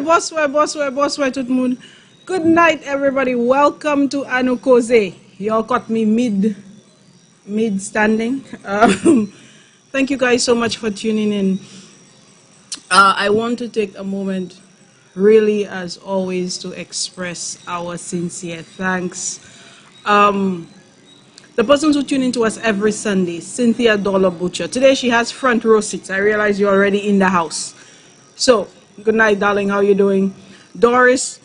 Bonsoir tout le monde. Good night, everybody. Welcome to Annou Koze. Y'all caught me mid standing. Thank you guys so much for tuning in. I want to take a moment, really, as always, to express our sincere thanks. The persons who tune into us every Sunday, Cynthia Dollar Butcher. Today she has front row seats. I realize you're already in the house. So, good night, darling. How you doing? Doris,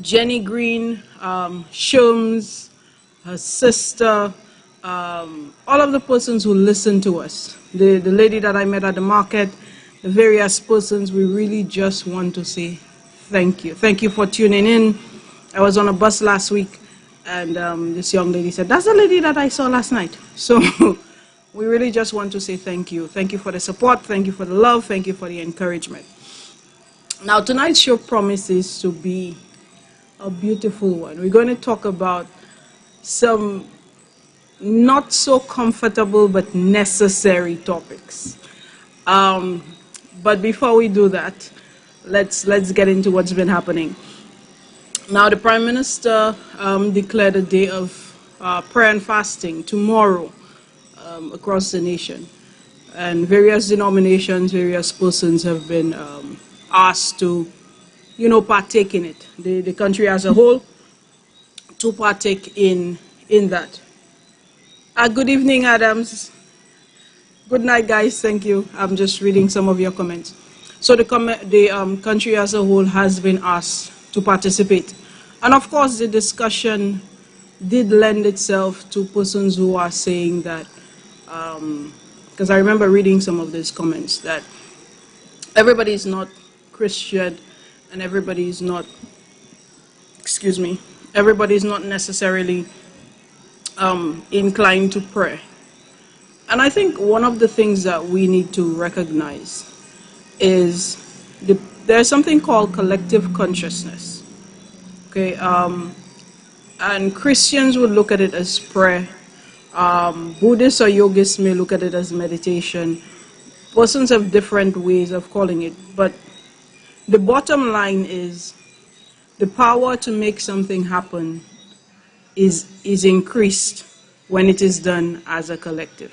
Jenny Green, Shums, her sister, all of the persons who listen to us. The lady that I met at the market, the various persons, we really just want to say thank you. Thank you for tuning in. I was on a bus last week, and this young lady said, that's the lady that I saw last night. So we really just want to say thank you. Thank you for the support. Thank you for the love. Thank you for the encouragement. Now, tonight's show promises to be a beautiful one. We're going to talk about some not so comfortable but necessary topics. But before we do that, let's get into what's been happening. Now, the Prime Minister declared a day of prayer and fasting tomorrow across the nation. And various denominations, various persons have been asked to, partake in it. The country as a whole to partake in that. Good evening, Adams. Good night, guys. Thank you. I'm just reading some of your comments. So the country as a whole has been asked to participate. And of course, the discussion did lend itself to persons who are saying that, because I remember reading some of these comments, that everybody is not Christian and everybody is not, everybody is not necessarily inclined to pray. And I think one of the things that we need to recognize is there's something called collective consciousness. Okay, and Christians would look at it as prayer. Buddhists or yogists may look at it as meditation. Persons have different ways of calling it, but the bottom line is the power to make something happen is increased when it is done as a collective.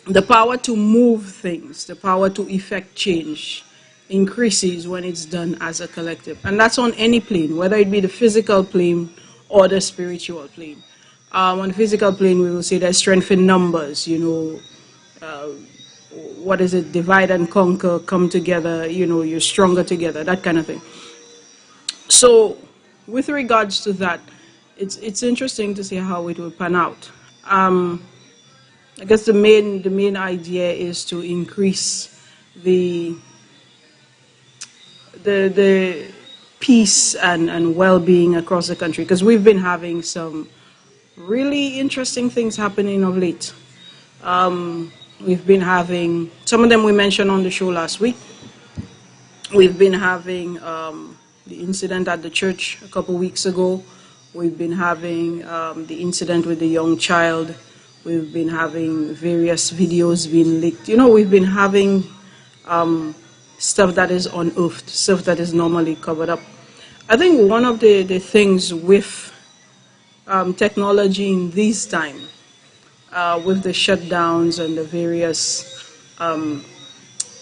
The power to move things, the power to effect change, increases when it's done as a collective. And that's on any plane, whether it be the physical plane or the spiritual plane. On the physical plane, we will say there's strength in numbers, what is it, divide and conquer, come together, you're stronger together, that kind of thing. So with regards to that, it's interesting to see how it will pan out. I guess the main idea is to increase the peace and well-being across the country, because we've been having some really interesting things happening of late. We've been having, some of them we mentioned on the show last week. We've been having the incident at the church a couple weeks ago. We've been having the incident with the young child. We've been having various videos being leaked. We've been having stuff that is unearthed, stuff that is normally covered up. I think one of the things with technology in this time, with the shutdowns and the various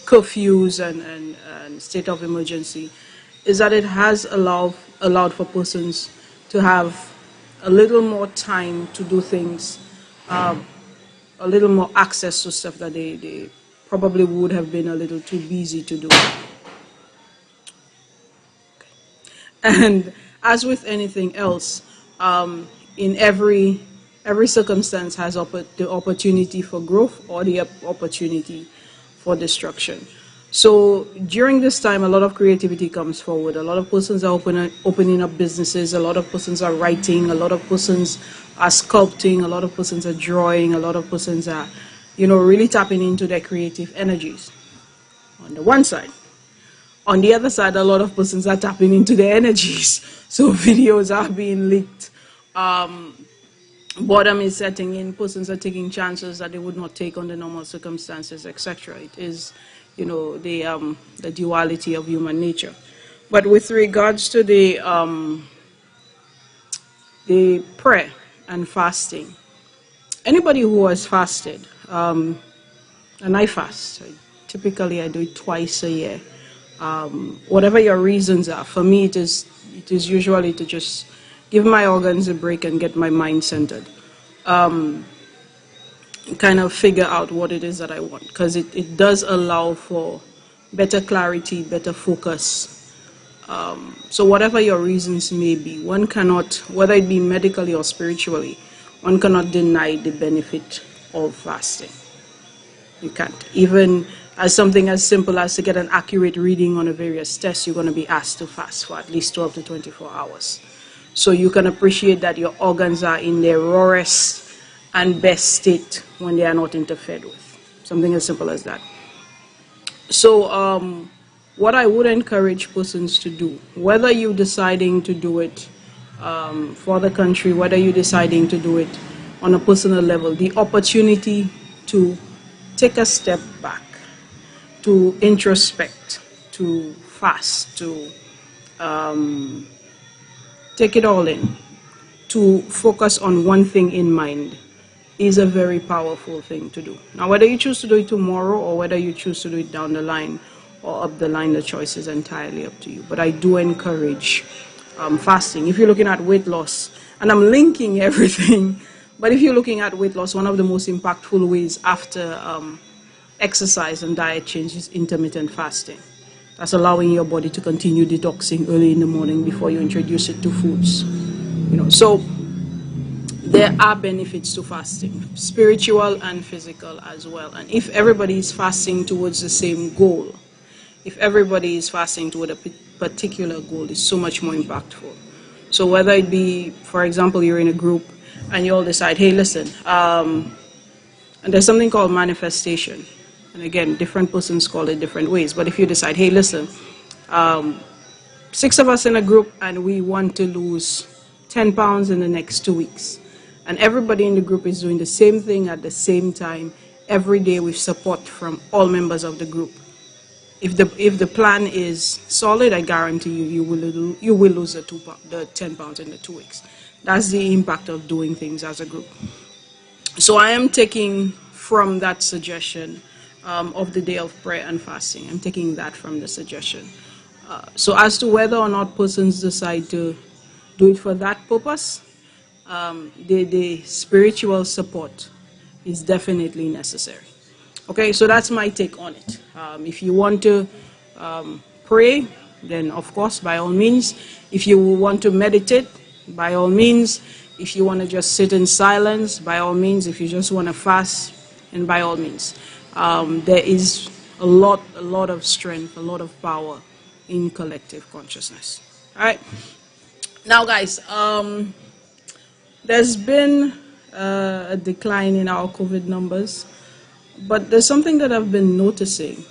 curfews and state of emergency, is that it has allowed for persons to have a little more time to do things, a little more access to stuff that they probably would have been a little too busy to do. And as with anything else, in every circumstance has the opportunity for growth or the opportunity for destruction. So during this time, a lot of creativity comes forward. A lot of persons are opening up businesses. A lot of persons are writing. A lot of persons are sculpting. A lot of persons are drawing. A lot of persons are, really tapping into their creative energies. On the one side. On the other side, a lot of persons are tapping into their energies. So videos are being leaked. Boredom is setting in. Persons are taking chances that they would not take under normal circumstances, etc. the duality of human nature. But with regards to the prayer and fasting, anybody who has fasted, and I fast, typically I do it twice a year. Whatever your reasons are, for me it is usually to just give my organs a break and get my mind centered. Kind of figure out what it is that I want, because it does allow for better clarity, better focus. So whatever your reasons may be, one cannot, whether it be medically or spiritually, one cannot deny the benefit of fasting. You can't. Even as something as simple as to get an accurate reading on a various test, you're going to be asked to fast for at least 12 to 24 hours. So you can appreciate that your organs are in their rawest and best state when they are not interfered with. Something as simple as that. So what I would encourage persons to do, whether you're deciding to do it for the country, whether you're deciding to do it on a personal level, the opportunity to take a step back, to introspect, to fast, to take it all in, to focus on one thing in mind, is a very powerful thing to do. Now, whether you choose to do it tomorrow or whether you choose to do it down the line or up the line, the choice is entirely up to you. But I do encourage fasting. If you're looking at weight loss, and I'm linking everything, but if you're looking at weight loss, one of the most impactful ways after exercise and diet change is intermittent fasting. That's allowing your body to continue detoxing early in the morning before you introduce it to foods. So there are benefits to fasting, spiritual and physical as well. And if everybody is fasting towards the same goal, if everybody is fasting toward a particular goal, it's so much more impactful. So whether it be, for example, you're in a group and you all decide, hey, listen, and there's something called manifestation. And again, different persons call it different ways. But if you decide, hey, listen, 6 of us in a group and we want to lose 10 pounds in the next 2 weeks. And everybody in the group is doing the same thing at the same time, every day with support from all members of the group. If the plan is solid, I guarantee you will lose the 10 pounds in the 2 weeks. That's the impact of doing things as a group. So I am taking from that suggestion of the day of prayer and fasting. I'm taking that from the suggestion. So as to whether or not persons decide to do it for that purpose, the spiritual support is definitely necessary. Okay, so that's my take on it. If you want to pray, then of course, by all means. If you want to meditate, by all means. If you want to just sit in silence, by all means. If you just want to fast, and by all means. There is a lot of strength, a lot of power in collective consciousness. All right. Now, guys, there's been a decline in our COVID numbers, but there's something that I've been noticing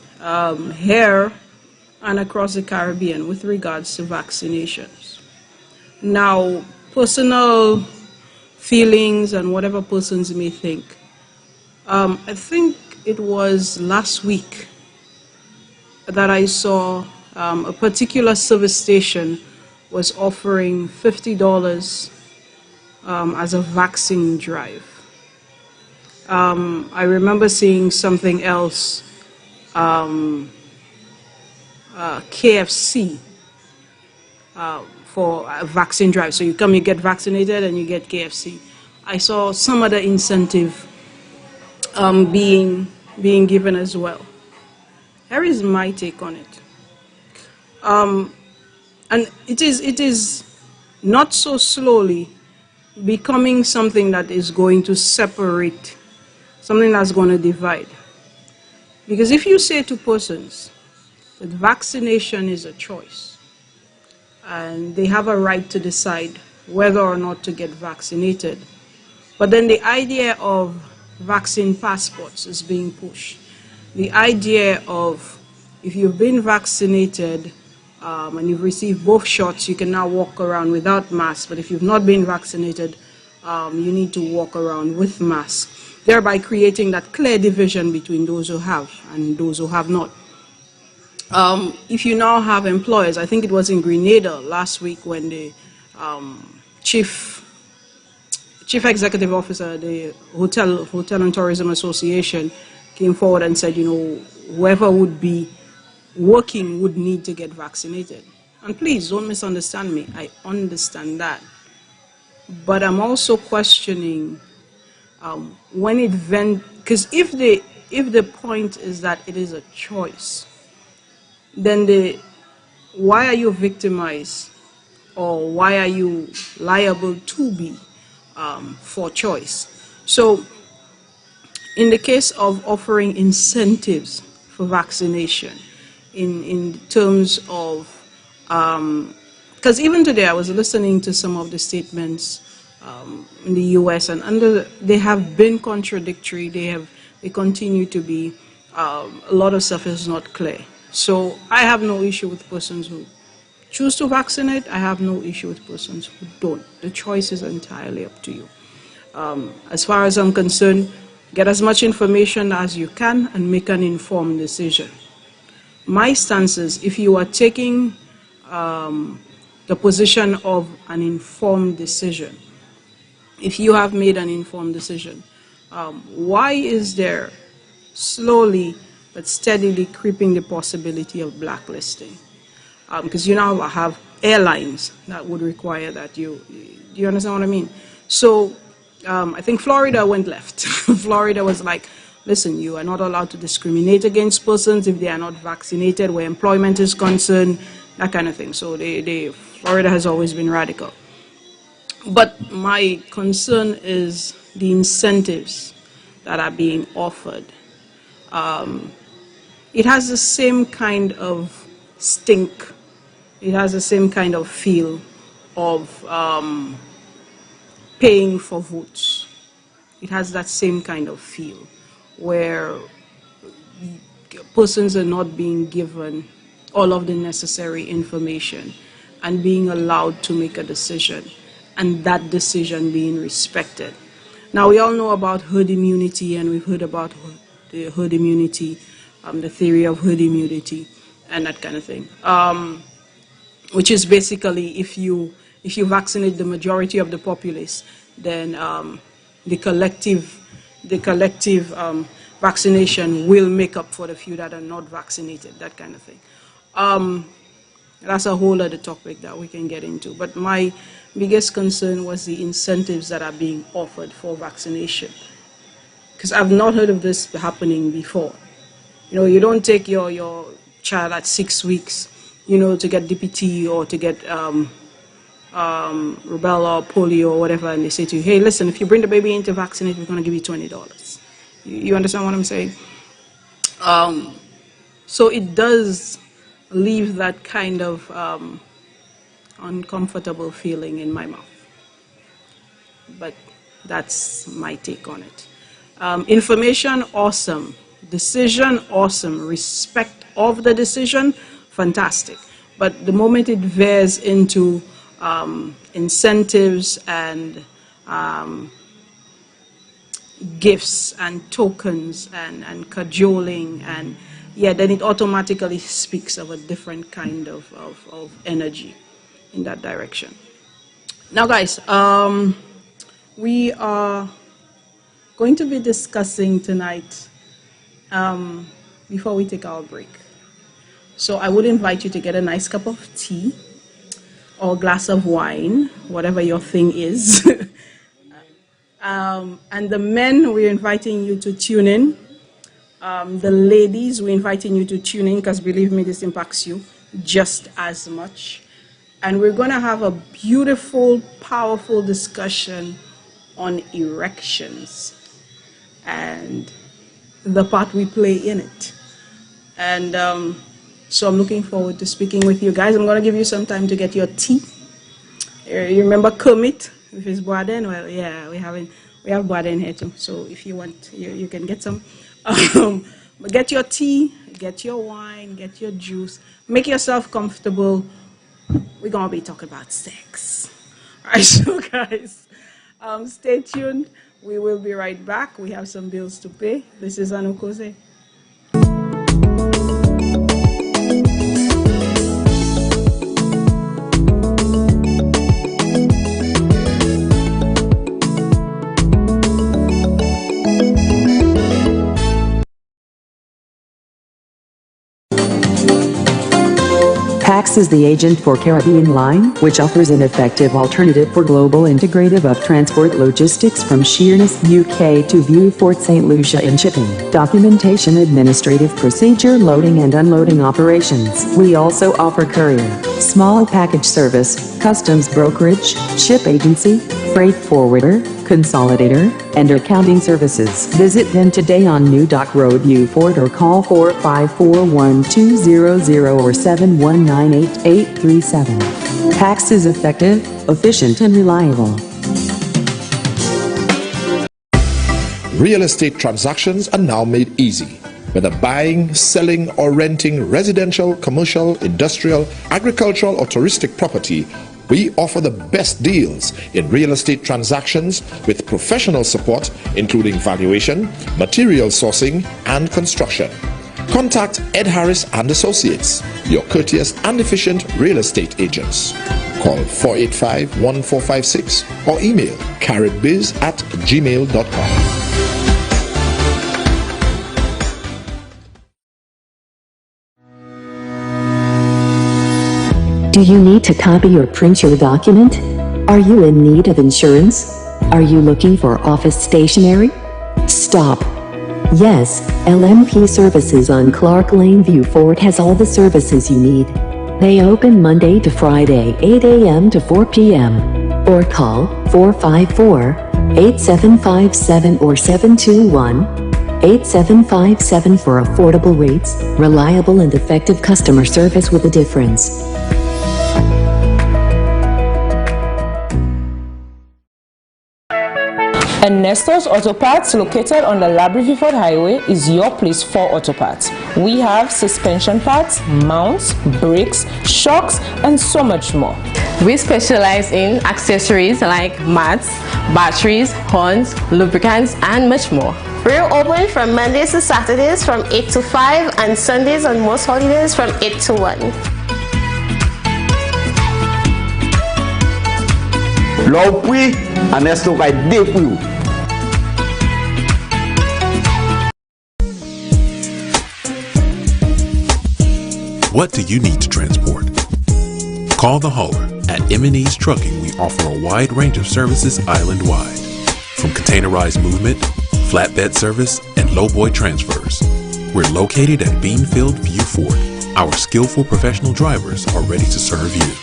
here and across the Caribbean with regards to vaccinations. Now, personal feelings and whatever persons may think, I think it was last week that I saw a particular service station was offering $50 as a vaccine drive. I remember seeing something else, KFC for a vaccine drive. So you come, you get vaccinated, and you get KFC. I saw some other incentive being given as well. Here is my take on it. And it is not so slowly becoming something that is going to separate, something that's going to divide. Because if you say to persons that vaccination is a choice, and they have a right to decide whether or not to get vaccinated, but then the idea of vaccine passports is being pushed. The idea of if you've been vaccinated and you've received both shots, you can now walk around without masks, but if you've not been vaccinated, you need to walk around with masks, thereby creating that clear division between those who have and those who have not. If you now have employers, I think it was in Grenada last week when the chief executive officer, the Hotel and Tourism Association, came forward and said, whoever would be working would need to get vaccinated. And please don't misunderstand me. I understand that. But I'm also questioning when it because if the point is that it is a choice, then why are you victimized, or why are you liable to be for choice? So in the case of offering incentives for vaccination, in terms of, because even today I was listening to some of the statements in the US, and they have been contradictory. They continue to be, a lot of stuff is not clear. So I have no issue with persons who choose to vaccinate. I have no issue with persons who don't. The choice is entirely up to you. As far as I'm concerned, get as much information as you can and make an informed decision. My stance is, if you are taking the position of an informed decision, if you have made an informed decision, why is there slowly but steadily creeping the possibility of blacklisting? Because you now have airlines that would require that. Do you understand what I mean? So I think Florida went left. Florida was like, listen, you are not allowed to discriminate against persons if they are not vaccinated where employment is concerned, that kind of thing. So Florida has always been radical. But my concern is the incentives that are being offered. It has the same kind of stink. It has the same kind of feel of paying for votes. It has that same kind of feel where persons are not being given all of the necessary information and being allowed to make a decision, and that decision being respected. Now, we all know about herd immunity, and we've heard about the herd immunity, the theory of herd immunity, and that kind of thing, which is basically if you vaccinate the majority of the populace, then the collective vaccination will make up for the few that are not vaccinated, that kind of thing. That's a whole other topic that we can get into. But my biggest concern was the incentives that are being offered for vaccination. Because I've not heard of this happening before. You don't take your child at 6 weeks, to get DPT or to get rubella or polio or whatever, and they say to you, hey, listen, if you bring the baby in to vaccinate, we're going to give you $20. You understand what I'm saying? So it does leave that kind of uncomfortable feeling in my mouth. But that's my take on it. Information, awesome. Decision, awesome. Respect of the decision, fantastic. But the moment it veers into incentives and gifts and tokens and cajoling, and then it automatically speaks of a different kind of energy in that direction. Now, guys, we are going to be discussing tonight, before we take our break. So I would invite you to get a nice cup of tea or glass of wine, whatever your thing is. And the men, we're inviting you to tune in. The ladies, we're inviting you to tune in, because believe me, this impacts you just as much. And we're going to have a beautiful, powerful discussion on erections and the part we play in it. And so I'm looking forward to speaking with you guys. I'm going to give you some time to get your tea. You remember Kermit with his Boaden? Well, yeah, we have Boaden here too. So if you want, you can get some. But get your tea, get your wine, get your juice. Make yourself comfortable. We're going to be talking about sex. All right, so guys, stay tuned. We will be right back. We have some bills to pay. This is Annou Koze. Pax is the agent for Caribbean Line, which offers an effective alternative for global integrative of transport logistics from Sheerness, UK to Beaufort, St. Lucia in shipping, documentation, administrative procedure, loading and unloading operations. We also offer courier, small package service, customs brokerage, ship agency, freight forwarder, consolidator, and accounting services. Visit them today on New Dock Road, Beaufort, or call 454-1200 or 719-8837. Pax is effective, efficient, and reliable. Real estate transactions are now made easy. Whether buying, selling, or renting residential, commercial, industrial, agricultural, or touristic property, we offer the best deals in real estate transactions with professional support, including valuation, material sourcing, and construction. Contact Ed Harris and Associates, your courteous and efficient real estate agents. Call 485-1456 or email carrotbiz@gmail.com. Do you need to copy or print your document? Are you in need of insurance? Are you looking for office stationery? Stop. Yes, LMP Services on Clark Lane, Beaufort has all the services you need. They open Monday to Friday, 8 a.m. to 4 p.m. Or call 454-8757 or 721-8757 for affordable rates, reliable and effective customer service with a difference. Ernesto's Auto Parts, located on the Labrie-Viford Highway, is your place for auto parts. We have suspension parts, mounts, brakes, shocks, and so much more. We specialize in accessories like mats, batteries, horns, lubricants, and much more. We're open from Mondays to Saturdays from 8 to 5 and Sundays and most holidays from 8 to 1. L'opui, Ernesto vai defu. What do you need to transport? Call the hauler. At M&E's Trucking, we offer a wide range of services island-wide. From containerized movement, flatbed service, and lowboy transfers. We're located at Beanfield, Beaufort. Our skillful professional drivers are ready to serve you.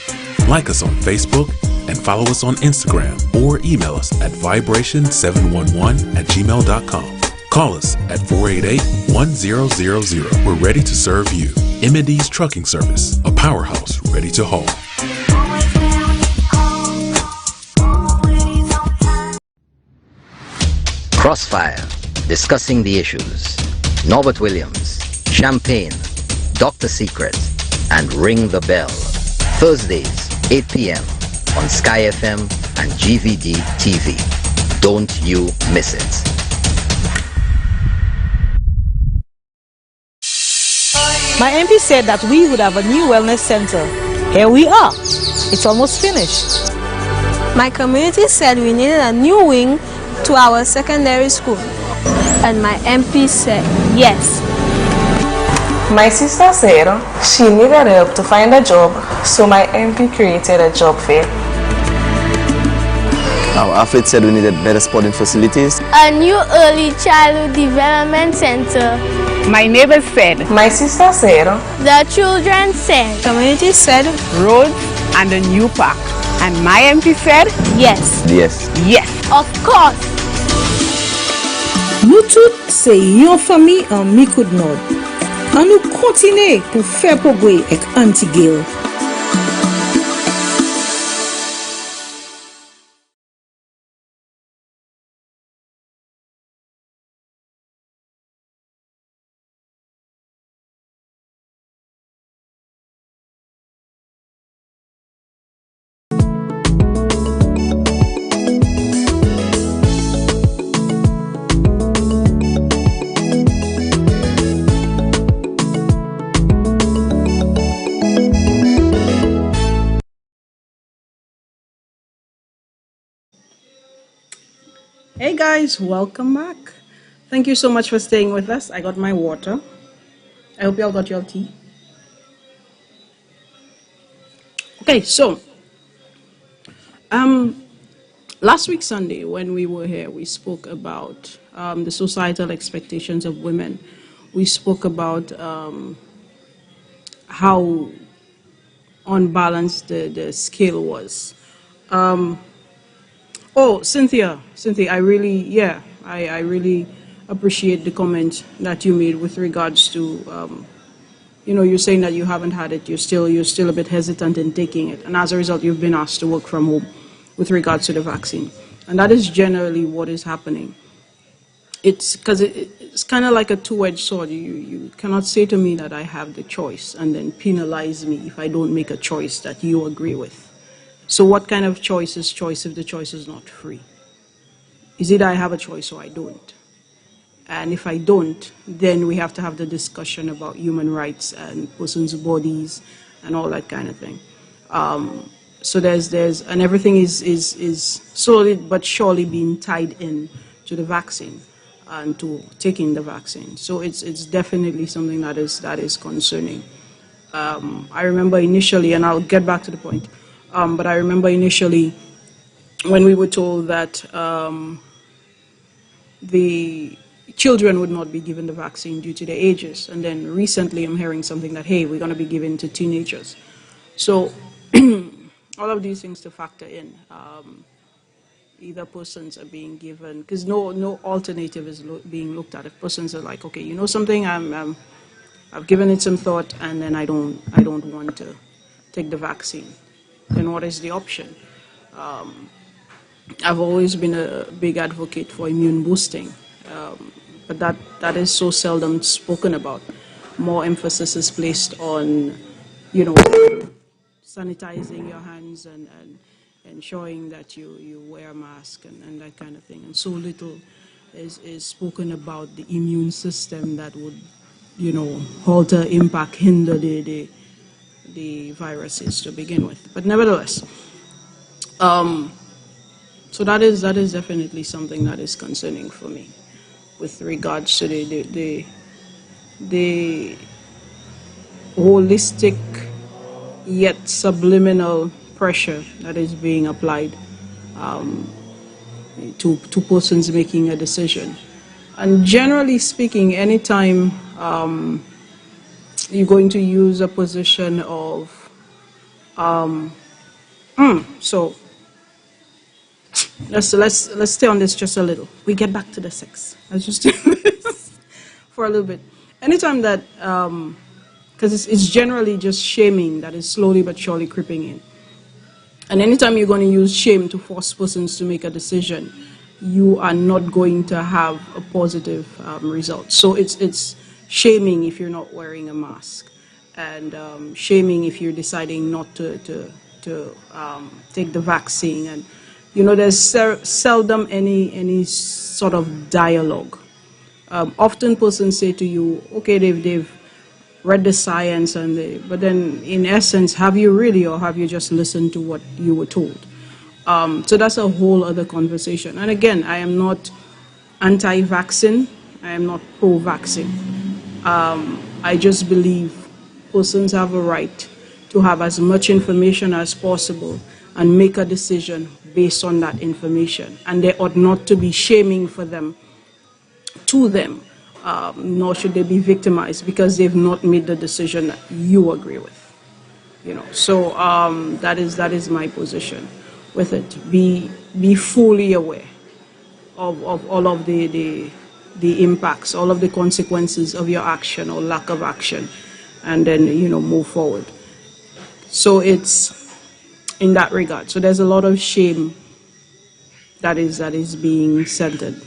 Like us on Facebook and follow us on Instagram or email us at vibration711@gmail.com. Call us at 488-1000. We're ready to serve you. M&E's Trucking Service, a powerhouse ready to haul. Crossfire, discussing the issues. Norbert Williams, Champagne, Dr. Secret, and Ring the Bell. Thursdays, 8 p.m. on Sky FM and GVD TV. Don't you miss it. My MP said that we would have a new wellness center. Here we are. It's almost finished. My community said we needed a new wing to our secondary school. And my MP said yes. My sister said she needed help to find a job, so my MP created a job fair. Our athlete said we needed better sporting facilities. A new early childhood development center. My neighbors said. My sister said. The children said. Community said. Roads and a new park. And my MP said. Yes. Yes. Yes. Of course. Nous toutes, c'est yon famille en Micoud Nord. Annou Koze pour faire progrès avec Antigil. Hey guys, welcome back. Thank you so much for staying with us. I got my water. I hope y'all got your tea. Okay, so last week Sunday when we were here, we spoke about the societal expectations of women. We spoke about how unbalanced the scale was. Oh, Cynthia, I really appreciate the comment that you made with regards to, you're saying that you haven't had it, you're still a bit hesitant in taking it, and as a result, you've been asked to work from home with regards to the vaccine, and that is generally what is happening. It's because it's kind of like a two-edged sword. You cannot say to me that I have the choice and then penalize me if I don't make a choice that you agree with. So what kind of choice is choice if the choice is not free? Is it I have a choice or I don't? And if I don't, then we have to have the discussion about human rights and persons' bodies and all that kind of thing. So and everything is slowly but surely being tied in to the vaccine and to taking the vaccine. So it's definitely something that is concerning. I remember initially, and I'll get back to the point, but I remember initially when we were told that the children would not be given the vaccine due to their ages. And then recently I'm hearing something that, hey, we're going to be given to teenagers. So all of these things to factor in. Either persons are being given, because no alternative is being looked at. If persons are like, okay, you know something, I've given it some thought, and then I don't want to take the vaccine, then what is the option? I've always been a big advocate for immune boosting, but that is so seldom spoken about. More emphasis is placed on, sanitizing your hands and ensuring that you wear a mask and that kind of thing. And so little is spoken about the immune system that would, halter, impact, hinder the viruses to begin with. But nevertheless, so that is definitely something that is concerning for me with regards to the holistic yet subliminal pressure that is being applied to persons making a decision. And generally speaking, anytime you're going to use a position of so let's stay on this just a little. We get back to the sex. Let's just do this for a little bit. Anytime that because it's generally just shaming that is slowly but surely creeping in. And anytime you're going to use shame to force persons to make a decision, you are not going to have a positive result. So it's shaming if you're not wearing a mask, and shaming if you're deciding not to take the vaccine. And there's seldom any sort of dialogue. Often persons say to you, okay, they've read the science, but then in essence, have you really, or have you just listened to what you were told? So that's a whole other conversation. And again, I am not anti-vaccine. I am not pro-vaccine. I just believe persons have a right to have as much information as possible and make a decision based on that information. And there ought not to be shaming for them, to them. Nor should they be victimized because they've not made the decision that you agree with. So that is my position with it. Be fully aware of all of the impacts, all of the consequences of your action or lack of action, and then move forward. So it's in that regard. So there's a lot of shame that is being centered,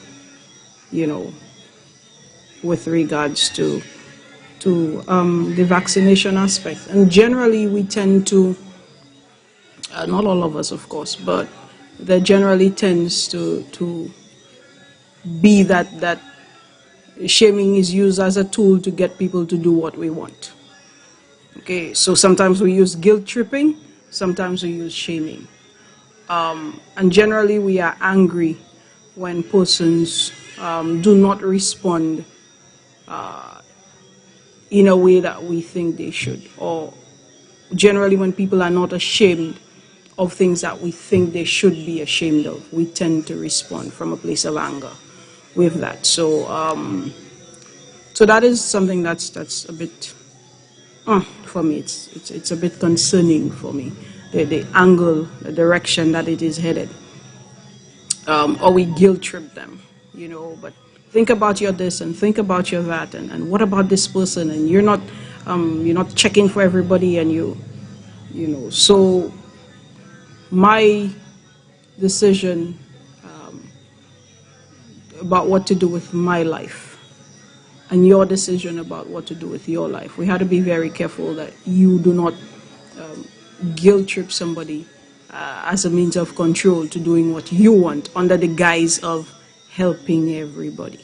with regards to the vaccination aspect. And generally we tend to, not all of us of course, but there generally tends to be that shaming is used as a tool to get people to do what we want. Okay, so sometimes we use guilt tripping, sometimes we use shaming. And generally we are angry when persons do not respond in a way that we think they should, or generally when people are not ashamed of things that we think they should be ashamed of, we tend to respond from a place of anger with that. So so that is something that's a bit for me. It's a bit concerning for me. The angle, the direction that it is headed. Or we guilt trip them, you know, but think about your this and think about your that, and what about this person, and you're not checking for everybody, and you know. So my decision about what to do with my life and your decision about what to do with your life, we had to be very careful that you do not guilt trip somebody as a means of control to doing what you want under the guise of helping everybody.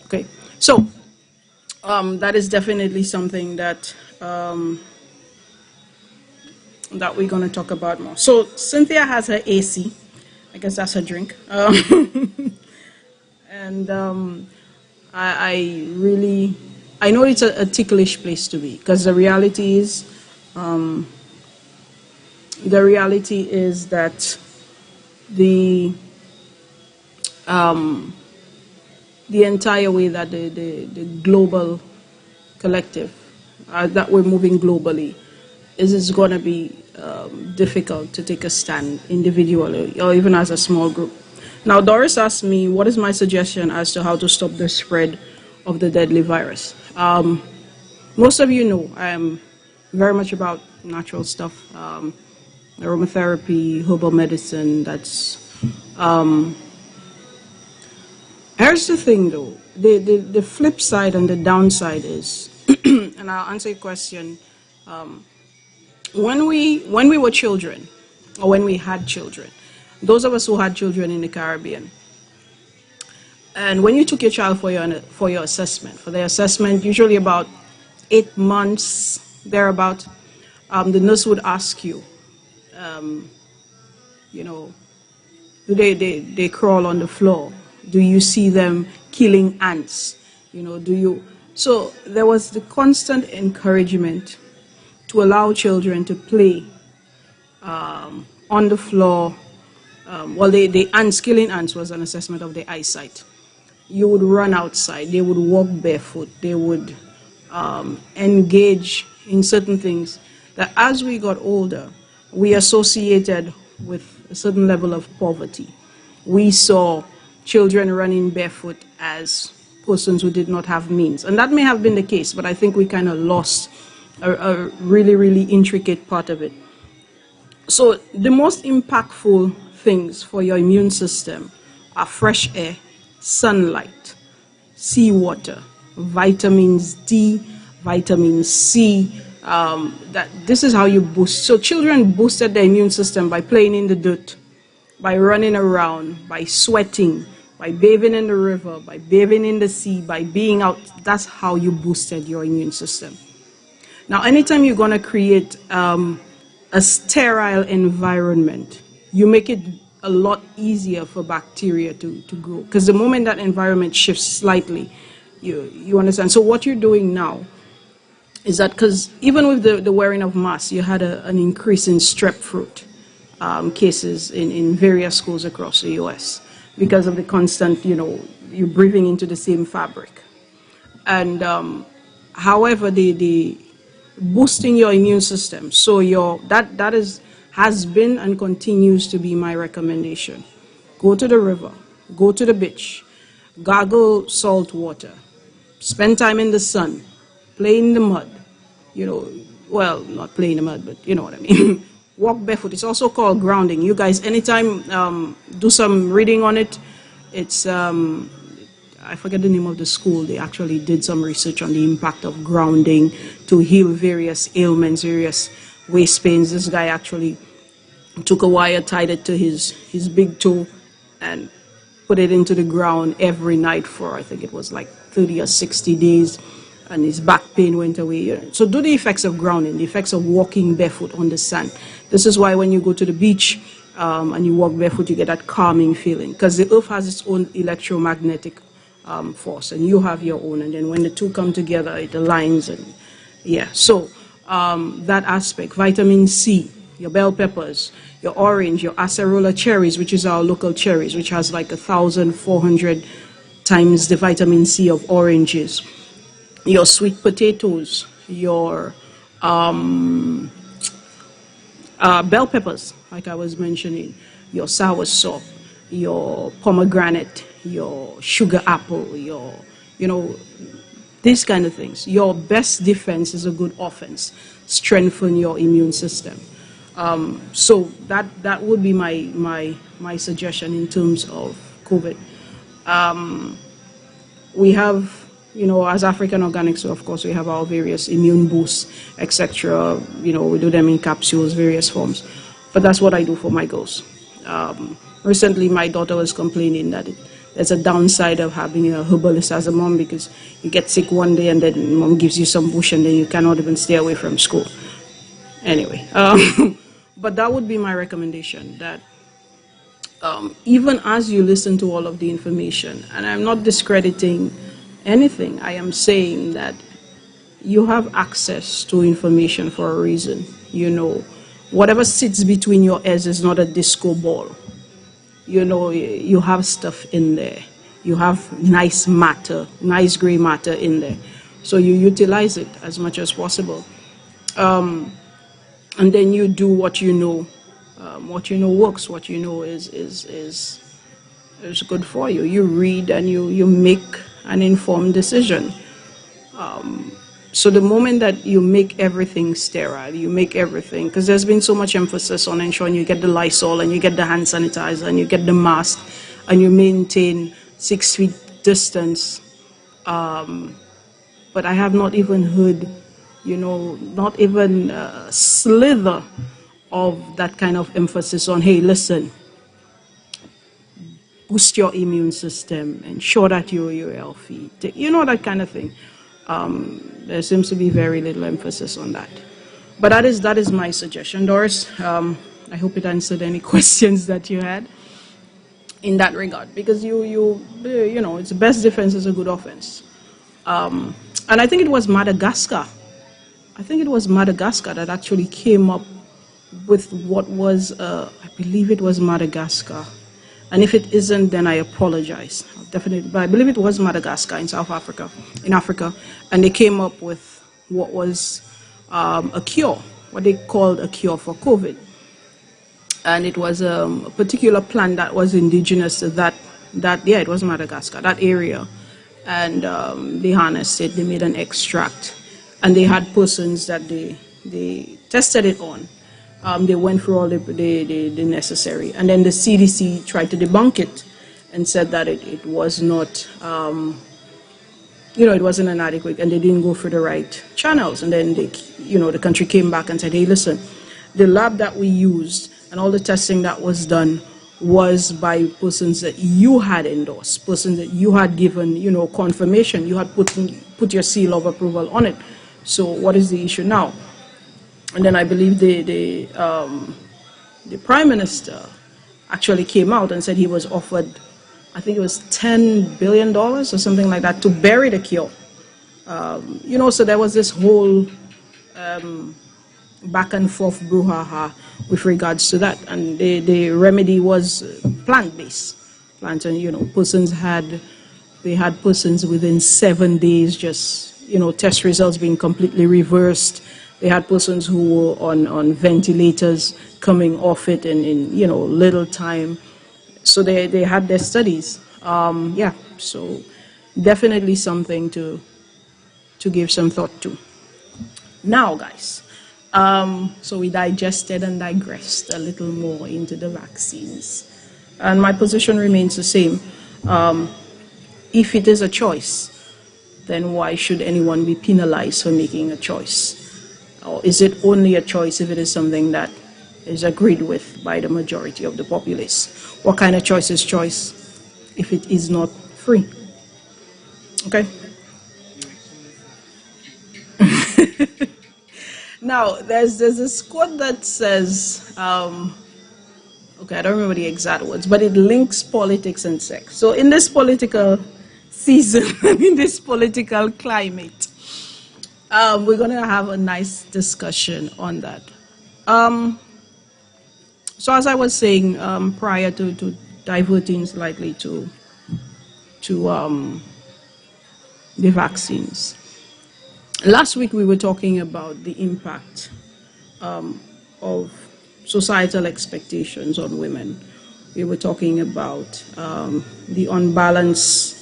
Okay, so that is definitely something that that we're going to talk about more. So Cynthia has her AC. I guess that's her drink. And I know it's a ticklish place to be, because the reality is that the entire way that the global collective, that we're moving globally, is going to be difficult to take a stand individually or even as a small group. Now, Doris asked me, what is my suggestion as to how to stop the spread of the deadly virus? Most of you know I am very much about natural stuff, aromatherapy, herbal medicine. That's here's the thing, though. The flip side and the downside is, and I'll answer your question. When we were children, or when we had children, those of us who had children in the Caribbean, and when you took your child for your assessment, for their assessment, usually about 8 months thereabout, the nurse would ask you, you know, do they crawl on the floor? Do you see them killing ants? You know, do you? So there was the constant encouragement to allow children to play on the floor. Well, the ants, killing ants was an assessment of their eyesight. You would run outside. They would walk barefoot. They would engage in certain things that as we got older, we associated with a certain level of poverty. We saw children running barefoot as persons who did not have means. And that may have been the case, but I think we kind of lost a really, really intricate part of it. So the most impactful things for your immune system are fresh air, sunlight, seawater, vitamins D, vitamin C. That this is how you boost. So children boosted their immune system by playing in the dirt, by running around, by sweating, by bathing in the river, by bathing in the sea, by being out. That's how you boosted your immune system. Now, anytime you're going to create a sterile environment, you make it a lot easier for bacteria to grow. Because the moment that environment shifts slightly, you understand. So what you're doing now is that, because even with the wearing of masks, you had an increase in strep throat cases in various schools across the U.S. because of the constant, you know, you're breathing into the same fabric. And however, the boosting your immune system, so that has been and continues to be my recommendation. Go to the river, go to the beach, gargle salt water, spend time in the sun, play in the mud, you know, well, not play in the mud, but you know what I mean. Walk barefoot. It's also called grounding. You guys, anytime, do some reading on it. It's, I forget the name of the school. They actually did some research on the impact of grounding to heal various ailments, various waist pains. This guy actually took a wire, tied it to his big toe, and put it into the ground every night for, I think it was like 30 or 60 days, and his back pain went away. So do the effects of grounding, the effects of walking barefoot on the sand. This is why when you go to the beach and you walk barefoot, you get that calming feeling, because the earth has its own electromagnetic force, and you have your own, and then when the two come together, it aligns. And yeah, so that aspect. Vitamin C, your bell peppers, your orange, your acerola cherries, which is our local cherries, which has like 1,400 times the vitamin C of oranges. Your sweet potatoes, your bell peppers, like I was mentioning, your soursop, your pomegranate, your sugar apple, your, these kind of things. Your best defense is a good offense. Strengthen your immune system. So that would be my suggestion in terms of COVID. We have, as African Organics, of course, we have our various immune boosts, etc. We do them in capsules, various forms. But that's what I do for my girls. Recently, my daughter was complaining that there's a downside of having a herbalist as a mom, because you get sick one day and then mom gives you some bush and then you cannot even stay away from school. Anyway, but that would be my recommendation, that even as you listen to all of the information, and I'm not discrediting anything, I am saying that you have access to information for a reason. Whatever sits between your ears is not a disco ball. You have stuff in there. You have nice matter, nice gray matter in there. So you utilize it as much as possible. And then you do what you know. What you know works. What you know is good for you. You read and you make an informed decision. So the moment that you make everything sterile, you make everything, because there's been so much emphasis on ensuring you get the Lysol and you get the hand sanitizer and you get the mask and you maintain 6 feet distance. But I have not even heard, not even a slither of that kind of emphasis on, hey, listen, boost your immune system, ensure that you're healthy, that kind of thing. There seems to be very little emphasis on that. But that is my suggestion, Doris. I hope it answered any questions that you had in that regard, because it's the best defense is a good offense. And I think it was Madagascar. That actually came up with what was, I believe it was Madagascar. And if it isn't, then I apologize. Definitely, but I believe it was Madagascar in Africa, and they came up with what was a cure, what they called a cure for COVID. And it was a particular plant that was indigenous to that it was Madagascar, that area. And they harnessed it, they made an extract, and they had persons that they tested it on. They went through all the necessary, and then the CDC tried to debunk it and said that it was not, it wasn't an adequate, and they didn't go through the right channels. And then the country came back and said, hey, listen, the lab that we used and all the testing that was done was by persons that you had endorsed, persons that you had given, confirmation, you had put your seal of approval on it. So what is the issue now? And then I believe the Prime Minister actually came out and said he was offered, I think it was $10 billion or something like that, to bury the cure. So there was this whole back and forth brouhaha with regards to that. And the remedy was plant-based. And, persons had persons within 7 days just, test results being completely reversed. They had persons who were on ventilators coming off it in little time. So they had their studies. So definitely something to give some thought to. Now, guys, so we digested and digressed a little more into the vaccines. And my position remains the same. If it is a choice, then why should anyone be penalized for making a choice? Or is it only a choice if it is something that is agreed with by the majority of the populace? What kind of choice is choice if it is not free? Okay? Now, there's this quote that says, okay, I don't remember the exact words, but it links politics and sex. So in this political season, in this political climate, We're going to have a nice discussion on that. So as I was saying prior to diverting slightly to the vaccines, last week we were talking about the impact of societal expectations on women. We were talking about the unbalanced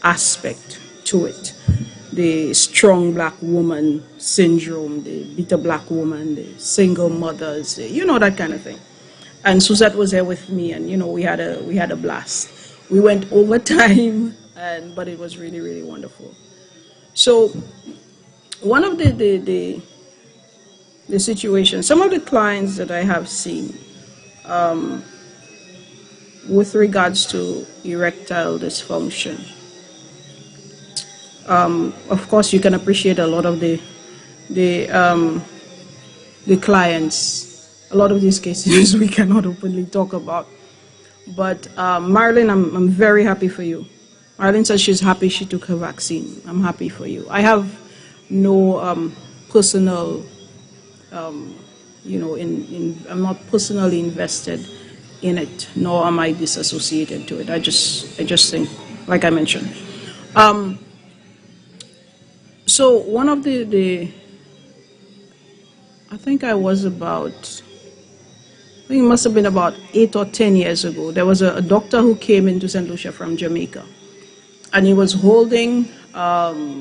aspect to it, the strong black woman syndrome, the bitter black woman, the single mothers, that kind of thing. And Suzette was there with me, and we had a blast. We went over time, but it was really, really wonderful. So one of the situations, some of the clients that I have seen with regards to erectile dysfunction, of course you can appreciate a lot of the clients. A lot of these cases we cannot openly talk about. But Marilyn, I'm very happy for you. Marilyn says she's happy she took her vaccine. I'm happy for you. I have no personal, I'm not personally invested in it, nor am I disassociated to it. I just think, like I mentioned. So one of I think it must have been about 8 or 10 years ago. There was a doctor who came into St. Lucia from Jamaica, and he was holding a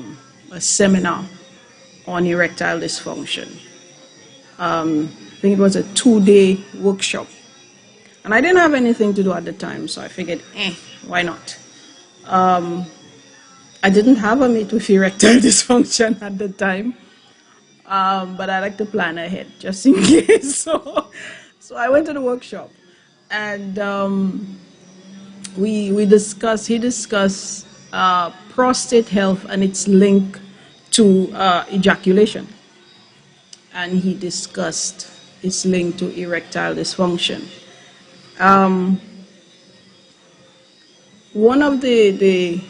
seminar on erectile dysfunction. I think it was a 2-day workshop. And I didn't have anything to do at the time, so I figured, why not? I didn't have a mate with erectile dysfunction at the time, but I like to plan ahead, just in case. So I went to the workshop, and he discussed prostate health and its link to ejaculation. And he discussed its link to erectile dysfunction. One of the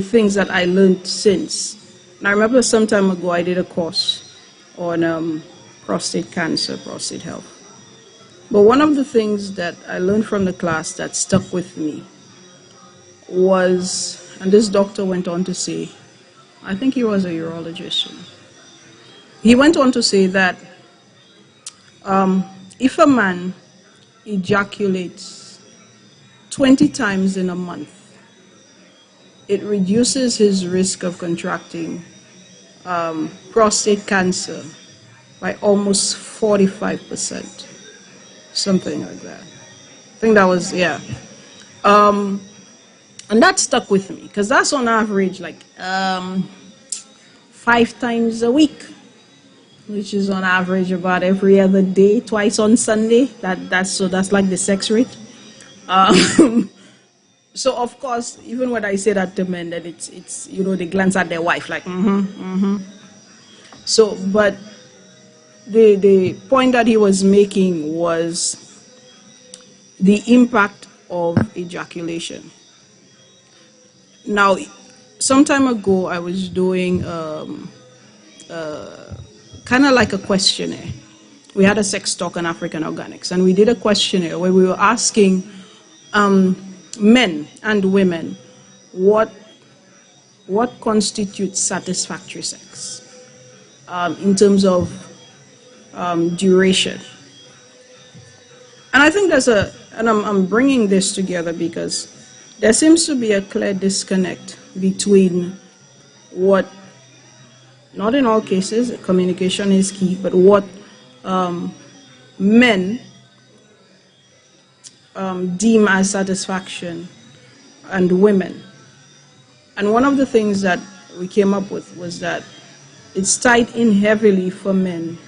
things that I learned since, and I remember some time ago I did a course on prostate cancer, prostate health. But one of the things that I learned from the class that stuck with me was, and this doctor went on to say, I think he was a urologist. He went on to say that if a man ejaculates 20 times in a month, it reduces his risk of contracting prostate cancer by almost 45%. Something like that. I think that was, yeah. And that stuck with me, because that's on average like 5 times a week, which is on average about every other day, twice on Sunday. That's like the sex rate. So of course, even when I say that to men, that it's they glance at their wife like So, but the point that he was making was the impact of ejaculation. Now, some time ago, I was doing kind of like a questionnaire. We had a sex talk on African organics, and we did a questionnaire where we were asking men and women what constitutes satisfactory sex in terms of duration. And I think I'm bringing this together because there seems to be a clear disconnect between what, not in all cases, communication is key, but what men deem as satisfaction and women. And one of the things that we came up with was that it's tied in heavily for men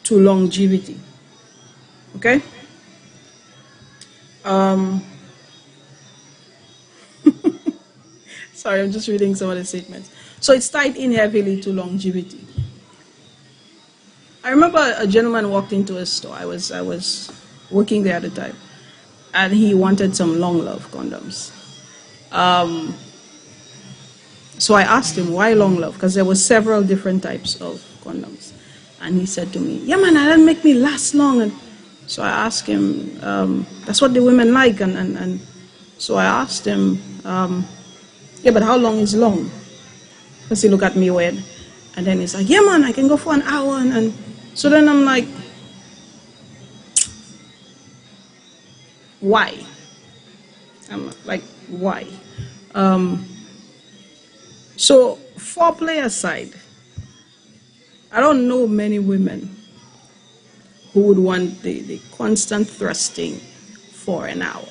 to longevity. Okay? Sorry, I'm just reading some of the statements. So it's tied in heavily to longevity. I remember a gentleman walked into a store. I was working there at the time, and he wanted some long love condoms. So I asked him, why long love? Because there were several different types of condoms. And he said to me, yeah, man, that doesn't make me last long. And so I asked him, that's what the women like. And so I asked him, yeah, but how long is long? Because he looked at me weird. And then he's like, yeah, man, I can go for an hour. And so then I'm like, why? I'm like, why? So foreplay aside, I don't know many women who would want the constant thrusting for an hour.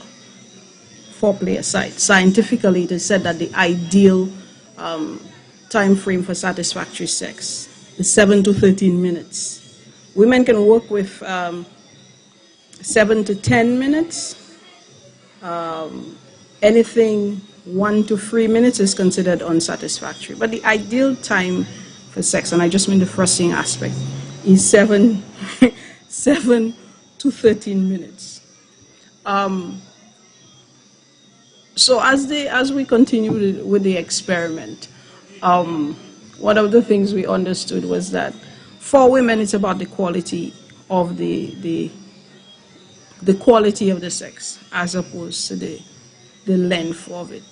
Foreplay aside, scientifically it is said that the ideal time frame for satisfactory sex is 7 to 13 minutes. Women can work with 7 to 10 minutes. Anything 1 to 3 minutes is considered unsatisfactory. But the ideal time for sex, and I just mean the thrusting aspect, is 7 to 13 minutes. So as we continue with the experiment, one of the things we understood was that for women it's about the quality of the quality of the sex as opposed to the length of it.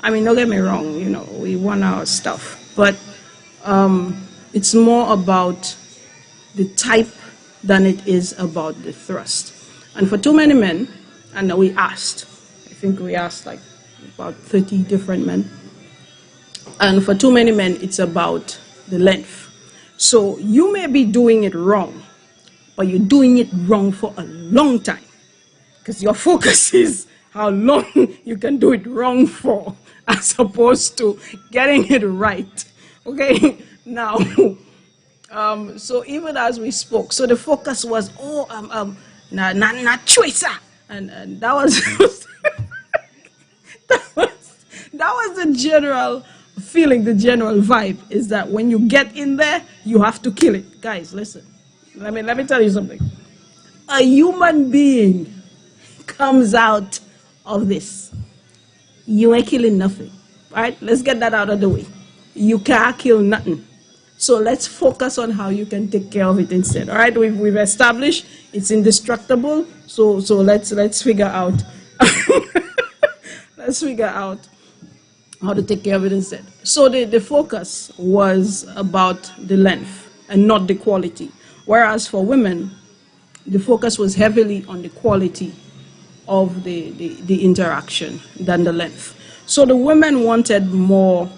I mean, don't get me wrong, you know, we want our stuff, but it's more about the type than it is about the thrust. And for too many men, and we asked, I think we asked like about 30 different men, and for too many men, it's about the length. So you may be doing it wrong, but you're doing it wrong for a long time, because your focus is how long you can do it wrong for, as opposed to getting it right. Okay, now, so even as we spoke, so the focus was, not choice, and that was that was the general feeling, the general vibe is that when you get in there, you have to kill it. Guys, listen, let me tell you something. A human being comes out of this, you ain't killing nothing. All right, let's get that out of the way. You can't kill nothing. So let's focus on how you can take care of it instead. All right, we've established it's indestructible. So let's figure out let's figure out how to take care of it instead. So the focus was about the length and not the quality. Whereas for women, the focus was heavily on the quality of the interaction than the length. So the women wanted more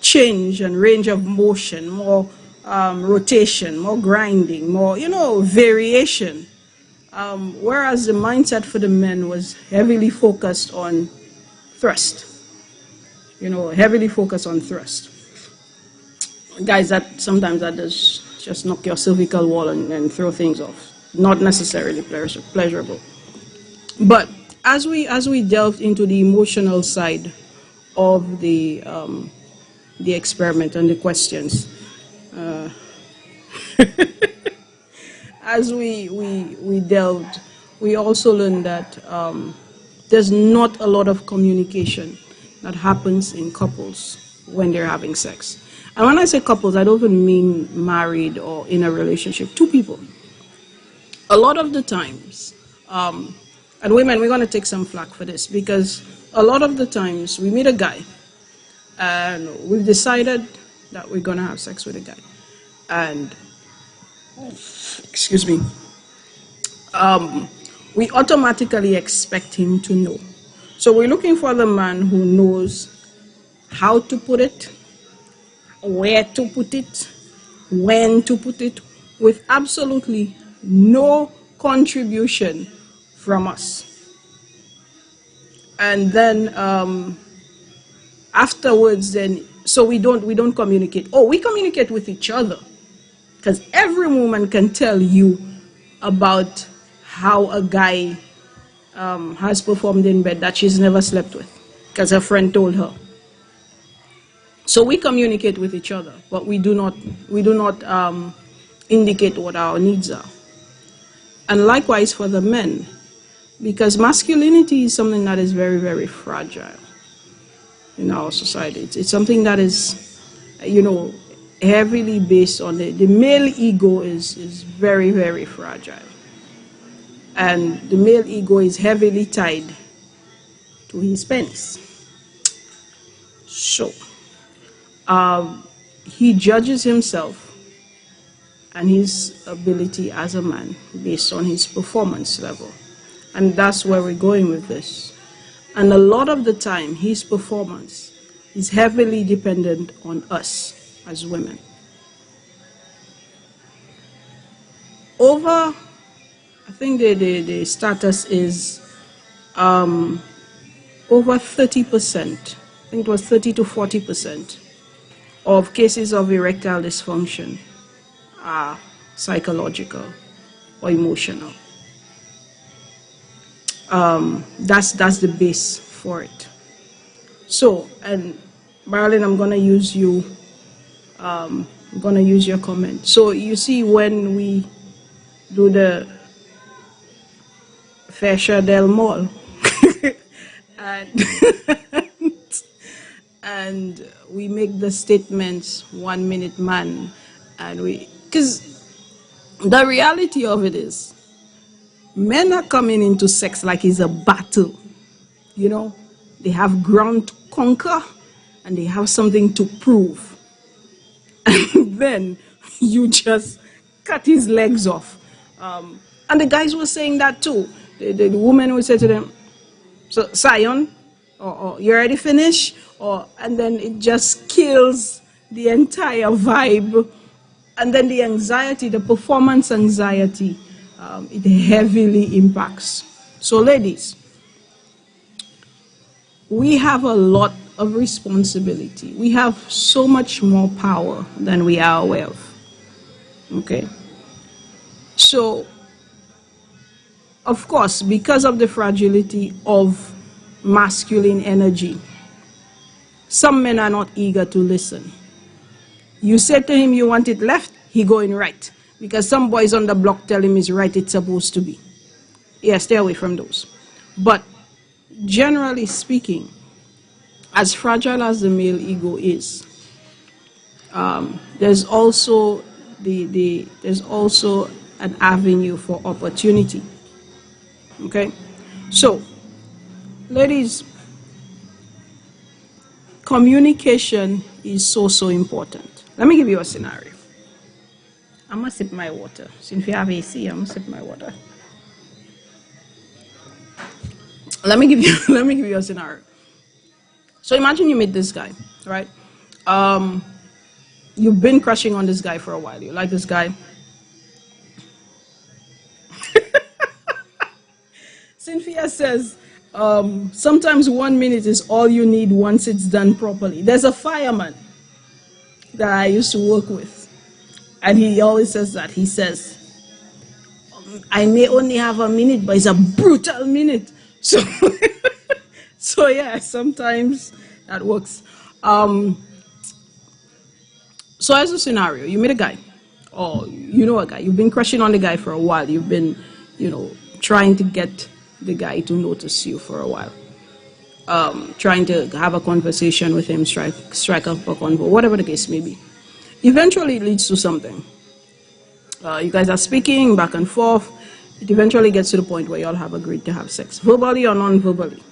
change and range of motion, more rotation, more grinding, more, variation. Whereas the mindset for the men was heavily focused on thrust. Heavily focused on thrust. Guys, sometimes that does just knock your cervical wall and throw things off. Not necessarily pleasurable. But as we delved into the emotional side of the experiment and the questions, as we delved, we also learned that there's not a lot of communication that happens in couples when they're having sex. And when I say couples, I don't even mean married or in a relationship. Two people. A lot of the times, and women, we're going to take some flack for this, because a lot of the times we meet a guy and we've decided that we're going to have sex with a guy. And, excuse me, we automatically expect him to know. So we're looking for the man who knows how to put it, where to put it, when to put it, with absolutely no contribution from us. And then afterwards, so we don't communicate. Oh, we communicate with each other, because every woman can tell you about how a guy has performed in bed that she's never slept with, because her friend told her. So we communicate with each other, but we do not indicate what our needs are. And likewise for the men, because masculinity is something that is very, very fragile. in our society. It's something that is, heavily based on the male ego is very, very fragile. And the male ego is heavily tied to his penis. So, he judges himself and his ability as a man based on his performance level. And that's where we're going with this. And a lot of the time, his performance is heavily dependent on us as women. I think the status is over 30%, I think it was 30 to 40% of cases of erectile dysfunction are psychological or emotional. That's the base for it. So, and Marilyn, I'm going to use you. I'm going to use your comment. So you see, when we do the Fascia del Mall, and we make the statements 1 minute man, and because the reality of it is, men are coming into sex like it's a battle. They have ground to conquer and they have something to prove. And then you just cut his legs off. And the guys were saying that too. The woman would say to them, "So, Sion, or you already finished?" And then it just kills the entire vibe. And then the anxiety, the performance anxiety, it heavily impacts. So ladies, we have a lot of responsibility. We have so much more power than we are aware of. Okay? So, of course, because of the fragility of masculine energy, some men are not eager to listen. You say to him you want it left, he going right. Because some boys on the block tell him it's right, it's supposed to be. Yeah, stay away from those. But generally speaking, as fragile as the male ego is, there's also there's also an avenue for opportunity. Okay? So, ladies, communication is so important. Let me give you a scenario. I'm going to sip my water. Since we have AC, I'm going to sip my water. Let me give you a scenario. So imagine you meet this guy, right? You've been crushing on this guy for a while. You like this guy. Cynthia says, sometimes 1 minute is all you need once it's done properly. There's a fireman that I used to work with. And he always says that. He says, I may only have a minute, but it's a brutal minute. So, so yeah, sometimes that works. So as a scenario, you meet a guy, or you know a guy. You've been crushing on the guy for a while. You've been, trying to get the guy to notice you for a while. Trying to have a conversation with him, strike up a convo, whatever the case may be. Eventually it leads to something. You guys are speaking back and forth. It eventually gets to the point where y'all have agreed to have sex. Verbally or non-verbally,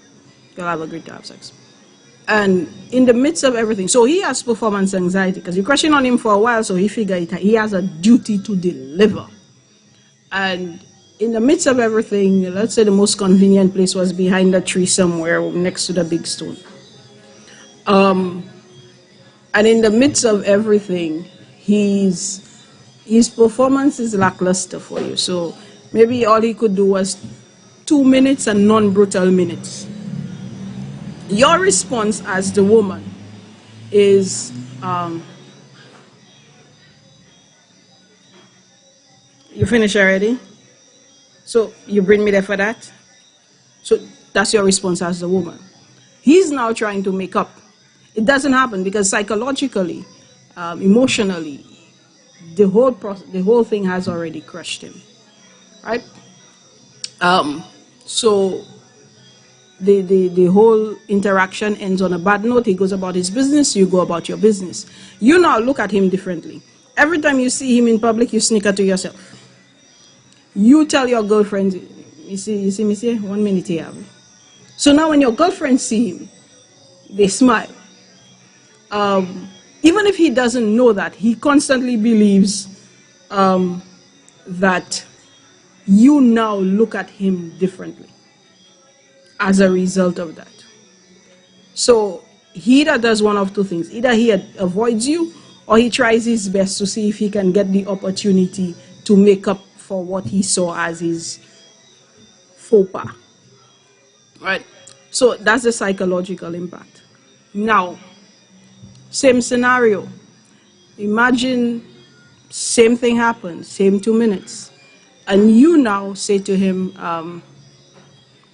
y'all have agreed to have sex. And in the midst of everything, so he has performance anxiety because you're crushing on him for a while, so he figured he has a duty to deliver. And in the midst of everything, let's say the most convenient place was behind a tree somewhere next to the big stone. And in the midst of everything, his performance is lackluster for you. So maybe all he could do was 2 minutes and non-brutal minutes. Your response as the woman is, you finished already? So you bring me there for that? So that's your response as the woman. He's now trying to make up. It doesn't happen because psychologically, emotionally, the whole thing has already crushed him, right? So the whole interaction ends on a bad note. He goes about his business, you go about your business. You now look at him differently. Every time you see him in public, you snicker to yourself. You tell your girlfriend, you see me say, 1 minute here. So now when your girlfriend see him, they smile. Even if he doesn't know that, he constantly believes that you now look at him differently as a result of that. So he either does one of two things. Either he avoids you, or he tries his best to see if he can get the opportunity to make up for what he saw as his faux pas. Right? So that's the psychological impact. Now, same scenario. Imagine same thing happens, same 2 minutes. And you now say to him,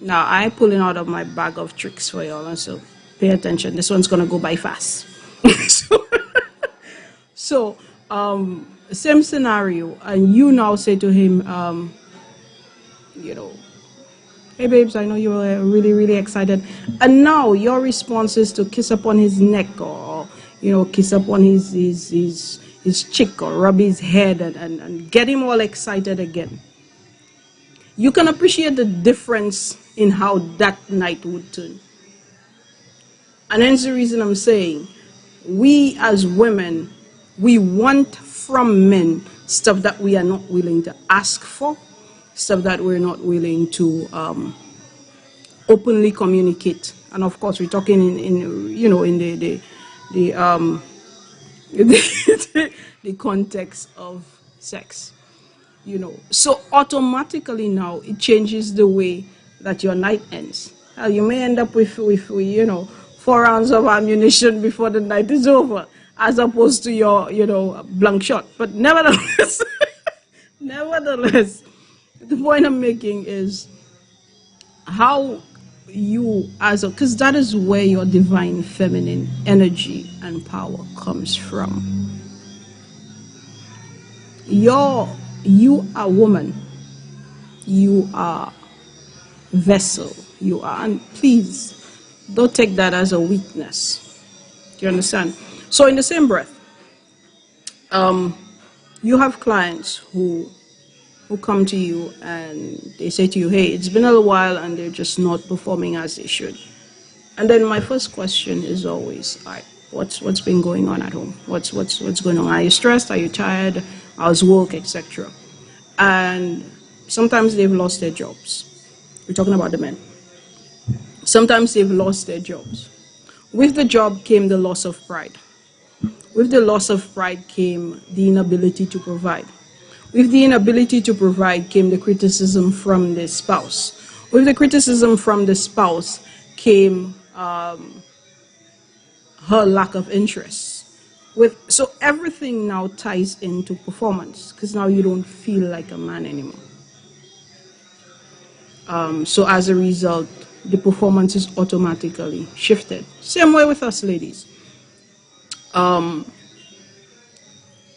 now I'm pulling out of my bag of tricks for y'all, and so pay attention. This one's gonna go by fast. So, same scenario, and you now say to him, you know, hey babes, I know you were really, really excited. And now your response is to kiss up on his neck, or, you know, kiss up on his cheek, or rub his head and get him all excited again. You can appreciate the difference in how that night would turn. And hence the reason I'm saying, we as women, we want from men stuff that we are not willing to ask for, stuff that we're not willing to openly communicate. And of course, we're talking in you know, in the context of sex. You know, so automatically now it changes the way that your night ends. You may end up with you know, 4 rounds of ammunition before the night is over, as opposed to your, you know, blank shot. But nevertheless, nevertheless, the point I'm making is how you because that is where your divine feminine energy and power comes from. You are woman, you are vessel, you are, and please don't take that as a weakness. Do you understand? So in the same breath, you have clients who come to you and they say to you, hey, it's been a little while and they're just not performing as they should. And then my first question is always, all right, what's been going on at home? What's going on? Are you stressed? Are you tired? How's work, etc.? And sometimes they've lost their jobs. We're talking about the men. Sometimes they've lost their jobs. With the job came the loss of pride. With the loss of pride came the inability to provide. With the inability to provide came the criticism from the spouse. With the criticism from the spouse came her lack of interest. So everything now ties into performance, because now you don't feel like a man anymore. So as a result, the performance is automatically shifted. Same way with us ladies.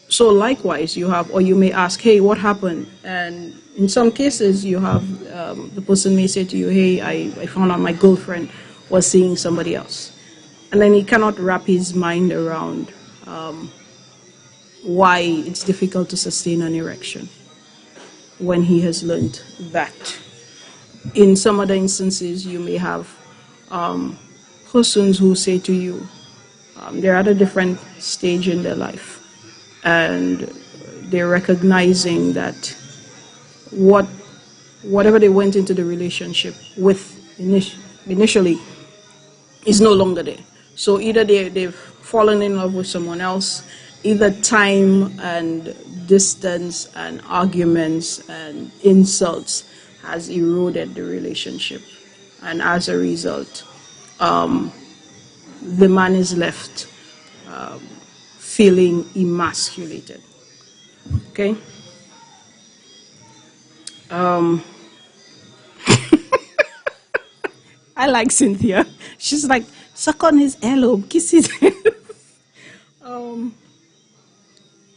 So likewise, you have, or you may ask, hey, what happened? And in some cases, you have, the person may say to you, hey, I found out my girlfriend was seeing somebody else. And then he cannot wrap his mind around why it's difficult to sustain an erection when he has learned that. In some other instances, you may have persons who say to you, they're at a different stage in their life, and they're recognizing that whatever they went into the relationship with initially is no longer there. So either they've fallen in love with someone else, either time and distance and arguments and insults has eroded the relationship, and as a result, the man is left feeling emasculated. Okay? I like Cynthia. She's like, suck on his earlobe, kiss his head.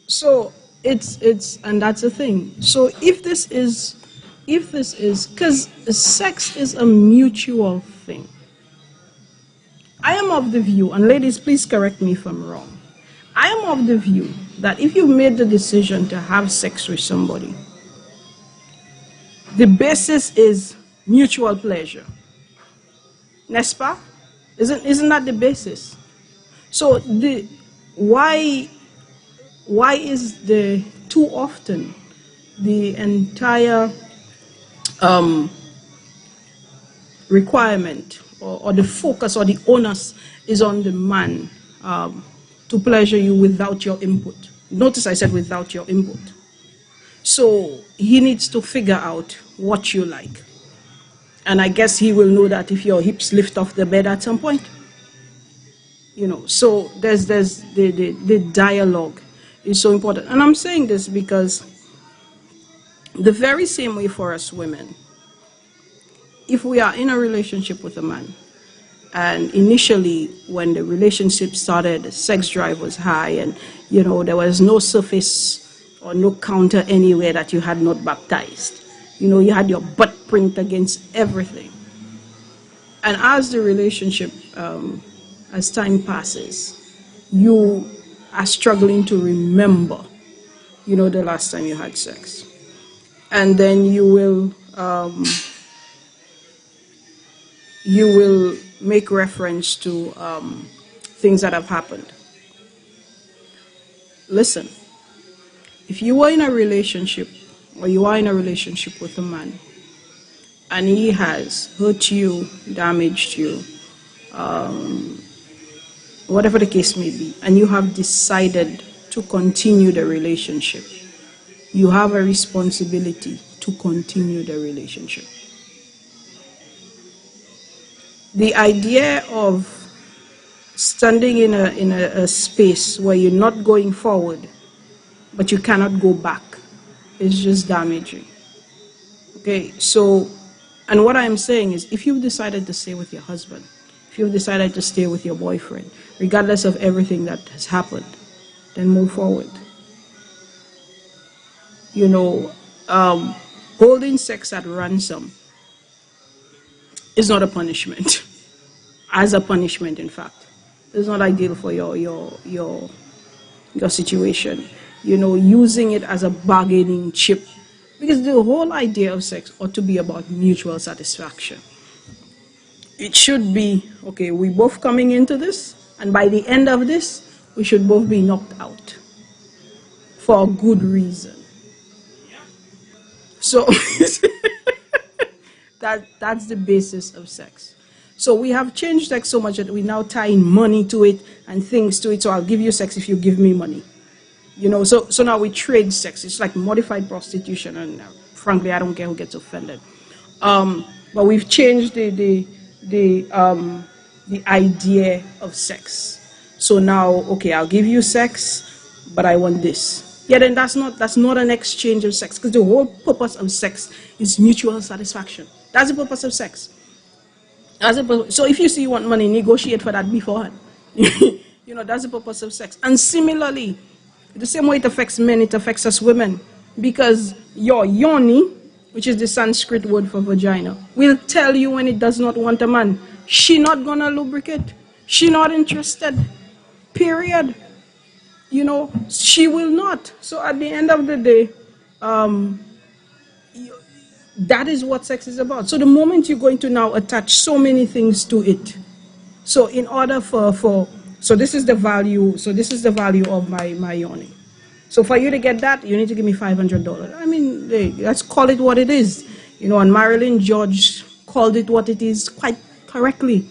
So it's and that's the thing. So if this is because sex is a mutual thing. thing. I am of the view, and ladies, please correct me if I'm wrong. I am of the view that if you've made the decision to have sex with somebody, the basis is mutual pleasure. N'est-ce pas? Isn't that the basis? So why is the too often the entire requirement or the focus or the onus is on the man to pleasure you without your input? Notice I said without your input. So he needs to figure out what you like. And I guess he will know that if your hips lift off the bed at some point. You know, so there's the dialogue is so important. And I'm saying this because the very same way for us women, if we are in a relationship with a man, and initially when the relationship started, the sex drive was high and, you know, there was no surface or no counter anywhere that you had not baptized. You know, you had your butt print against everything. And as the relationship, as time passes, you are struggling to remember, you know, the last time you had sex. And then you will make reference to things that have happened. Listen, if you were in a relationship, or you are in a relationship with a man, and he has hurt you, damaged you, whatever the case may be, and you have decided to continue the relationship, you have a responsibility to continue the relationship. The idea of standing in a space where you're not going forward, but you cannot go back, is just damaging. Okay, so, and what I'm saying is, if you've decided to stay with your husband, if you've decided to stay with your boyfriend, regardless of everything that has happened, then move forward. You know, holding sex at ransom is not a punishment. As a punishment, in fact, it's not ideal for your situation. You know, using it as a bargaining chip, because the whole idea of sex ought to be about mutual satisfaction. It should be, okay, we both coming into this, and by the end of this, we should both be knocked out for a good reason. So that's the basis of sex. So we have changed sex so much that we now tie in money to it and things to it. So I'll give you sex if you give me money. You know, so now we trade sex. It's like modified prostitution, and frankly, I don't care who gets offended. But we've changed the idea of sex. So now, okay, I'll give you sex, but I want this. Yeah, then that's not an exchange of sex, because the whole purpose of sex is mutual satisfaction. That's the purpose of sex. So if you see you want money, negotiate for that beforehand. You know, that's the purpose of sex. And similarly, the same way it affects men, it affects us women. Because your yoni, which is the Sanskrit word for vagina, will tell you when it does not want a man. She not gonna lubricate. She not interested. Period. You know, she will not. So at the end of the day, that is what sex is about. So the moment you're going to now attach so many things to it, so in order so this is the value. So this is the value of my yoni. So for you to get that, you need to give me $500. I mean, hey, let's call it what it is. You know, and Marilyn George called it what it is quite correctly.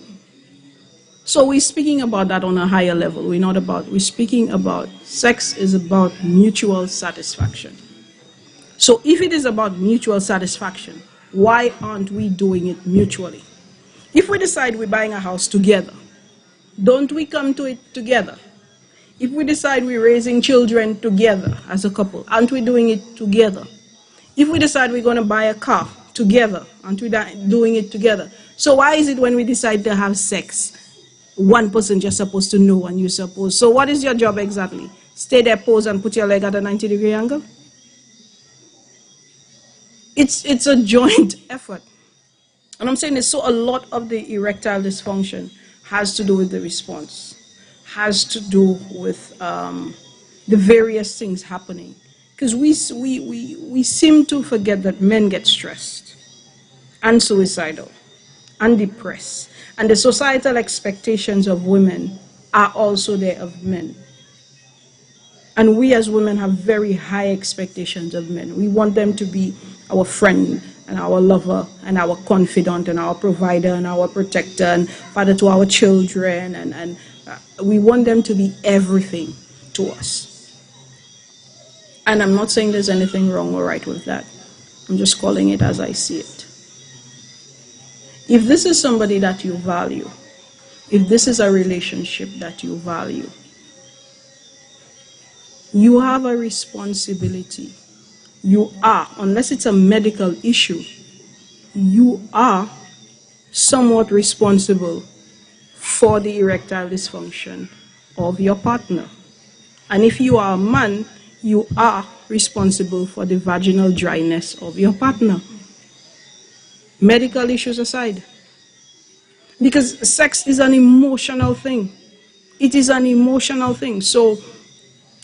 So we're speaking about that on a higher level. We're speaking about sex is about mutual satisfaction. So if it is about mutual satisfaction, why aren't we doing it mutually? If we decide we're buying a house together, don't we come to it together? If we decide we're raising children together as a couple, aren't we doing it together? If we decide we're going to buy a car together, aren't we doing it together? So why is it when we decide to have sex, one person just supposed to know and you're supposed? So what is your job exactly? Stay there, pose, and put your leg at a 90-degree angle? It's a joint effort. And I'm saying this, so a lot of the erectile dysfunction has to do with the response, has to do with the various things happening. Because we seem to forget that men get stressed and suicidal and depressed. And the societal expectations of women are also there of men. And we as women have very high expectations of men. We want them to be our friend and our lover and our confidant and our provider and our protector and father to our children. And we want them to be everything to us. And I'm not saying there's anything wrong or right with that. I'm just calling it as I see it. If this is somebody that you value, if this is a relationship that you value, you have a responsibility. You are, unless it's a medical issue, you are somewhat responsible for the erectile dysfunction of your partner. And if you are a man, you are responsible for the vaginal dryness of your partner. Medical issues aside. Because sex is an emotional thing. It is an emotional thing. So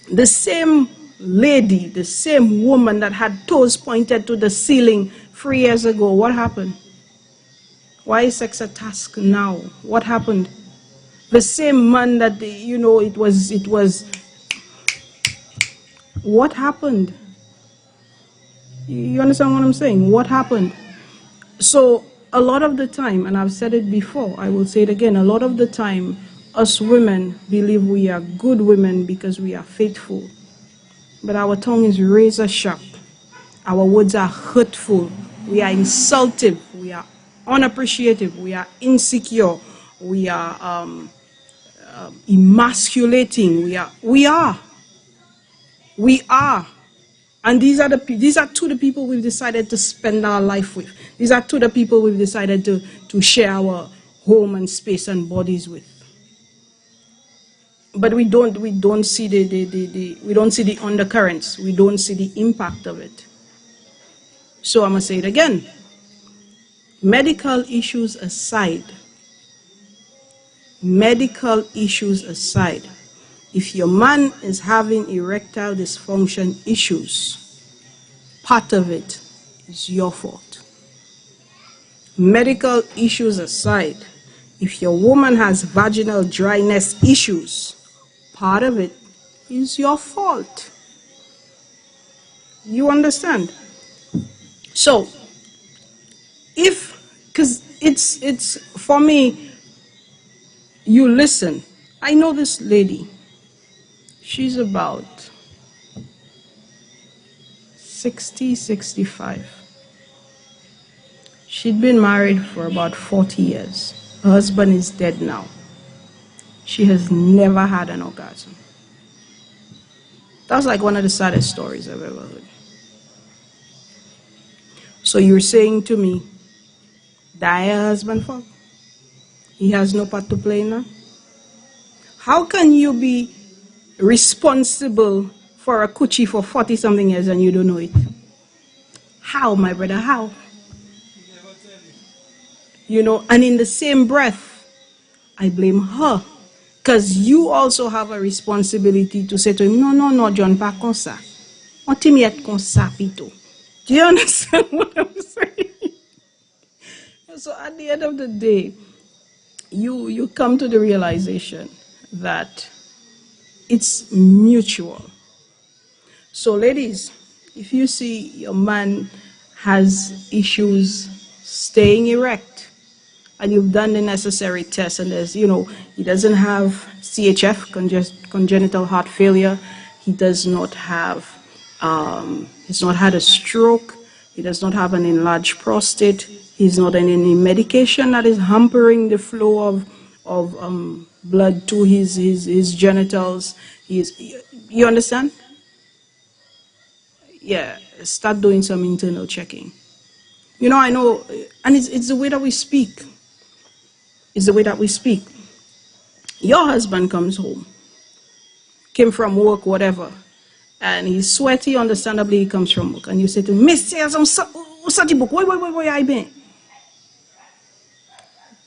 the same lady, the same woman that had toes pointed to the ceiling 3 years ago, what happened? Why is sex a task now? What happened? The same man that, it was, what happened? You understand what I'm saying? What happened? So a lot of the time, and I've said it before, I will say it again, a lot of the time, us women believe we are good women because we are faithful. But our tongue is razor sharp. Our words are hurtful. We are insultive. We are unappreciative. We are insecure. We are emasculating. We are. And these are two the people we've decided to spend our life with. These are two the people we've decided to share our home and space and bodies with. But we don't see the undercurrents. We don't see the impact of it. So I'm gonna say it again. Medical issues aside, if your man is having erectile dysfunction issues, part of it is your fault. Medical issues aside, if your woman has vaginal dryness issues, part of it is your fault. You understand? So, because it's for me, you listen. I know this lady. She's about 60, 65. She'd been married for about 40 years. Her husband is dead now. She has never had an orgasm. That's like one of the saddest stories I've ever heard. So you're saying to me, that her husband fuck? He has no part to play now? How can you be responsible for a coochie for 40-something years and you don't know it? How, my brother, how? And in the same breath, I blame her. Because you also have a responsibility to say to him, no, John, pas comme ça. On t'y met comme ça, pito. Do you understand what I'm saying? So at the end of the day, you come to the realization that it's mutual. So ladies, if you see your man has issues staying erect, and you've done the necessary tests, and there's, he doesn't have CHF, congenital heart failure, he does not have, he's not had a stroke, he does not have an enlarged prostate, he's not on any medication that is hampering the flow of blood to his genitals. You understand? Yeah, start doing some internal checking. I know, and it's the way that we speak. It's the way that we speak. Your husband comes home, came from work, whatever, and he's sweaty, understandably he comes from work, and you say to him, Mister, where I been?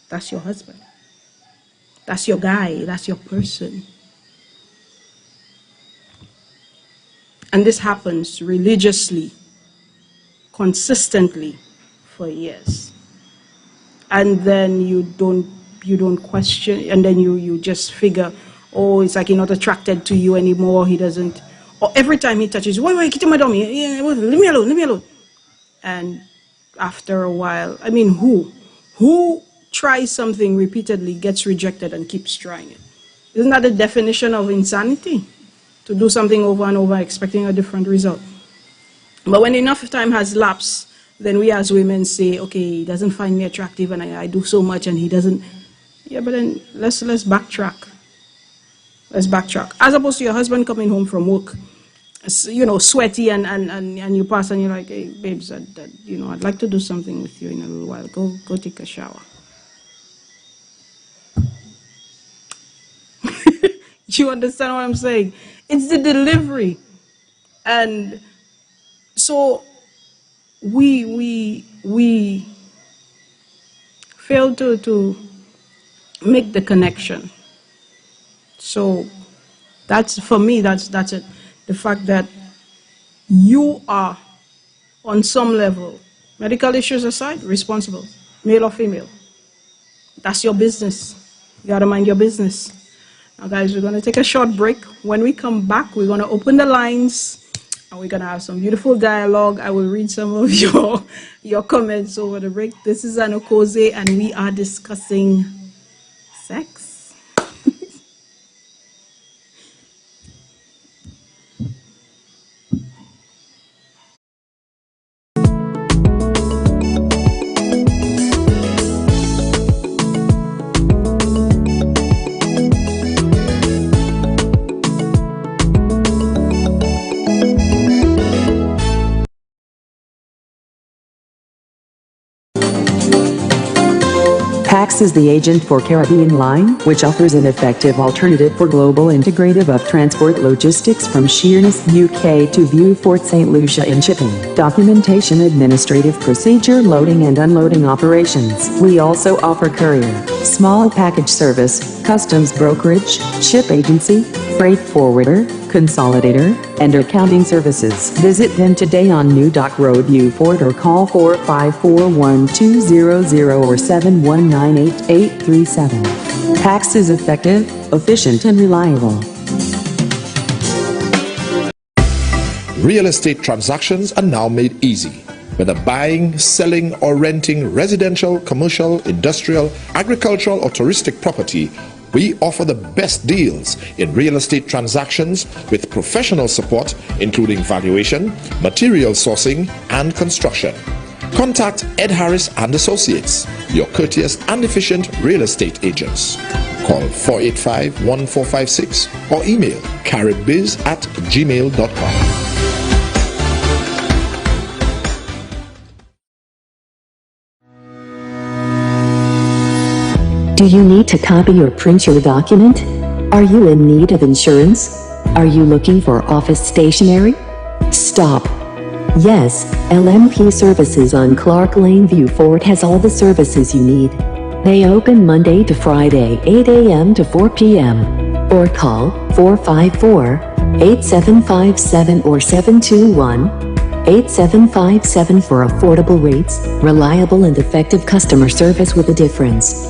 That's your husband. That's your guy. That's your person. And this happens religiously, consistently for years. And then you don't question, and then you just figure, oh, it's like he's not attracted to you anymore, he doesn't, or every time he touches you, wait, get my dummy, leave me alone. And after a while, I mean, who tries something repeatedly, gets rejected, and keeps trying it? Isn't that the definition of insanity? To do something over and over, expecting a different result. But when enough time has lapsed, then we as women say, okay, he doesn't find me attractive, and I do so much, and he doesn't. Yeah, but then let's backtrack. Let's backtrack. As opposed to your husband coming home from work, sweaty, and you pass, and you're like, hey, babes, I'd like to do something with you in a little while. Go take a shower. You understand what I'm saying? It's the delivery. And so we fail to make the connection. So that's, for me, that's it. The fact that you are, on some level, medical issues aside, responsible, male or female. That's your business. You gotta mind your business. Now, guys, we're gonna take a short break. When we come back, we're gonna open the lines, and we're gonna have some beautiful dialogue. I will read some of your comments over the break. This is Annou Koze, and we are discussing sex. PAX is the agent for Caribbean Line, which offers an effective alternative for global integrative of transport logistics from Sheerness, UK to Beaufort, St. Lucia in shipping, documentation, administrative procedure, loading and unloading operations. We also offer courier, small package service, customs brokerage, ship agency, freight forwarder, consolidator, and accounting services. Visit them today on New Dock Road, Beaufort, or call 454-1200 or 7198837. PAX is effective, efficient, and reliable. Real estate transactions are now made easy. Whether buying, selling, or renting residential, commercial, industrial, agricultural, or touristic property, we offer the best deals in real estate transactions with professional support, including valuation, material sourcing, and construction. Contact Ed Harris and Associates, your courteous and efficient real estate agents. Call 485-1456 or email caribbiz@gmail.com. Do you need to copy or print your document? Are you in need of insurance? Are you looking for office stationery? Stop. Yes, LMP Services on Clark Lane, Beaufort has all the services you need. They open Monday to Friday, 8 a.m. to 4 p.m. Or call 454-8757 or 721-8757 for affordable rates, reliable and effective customer service with a difference.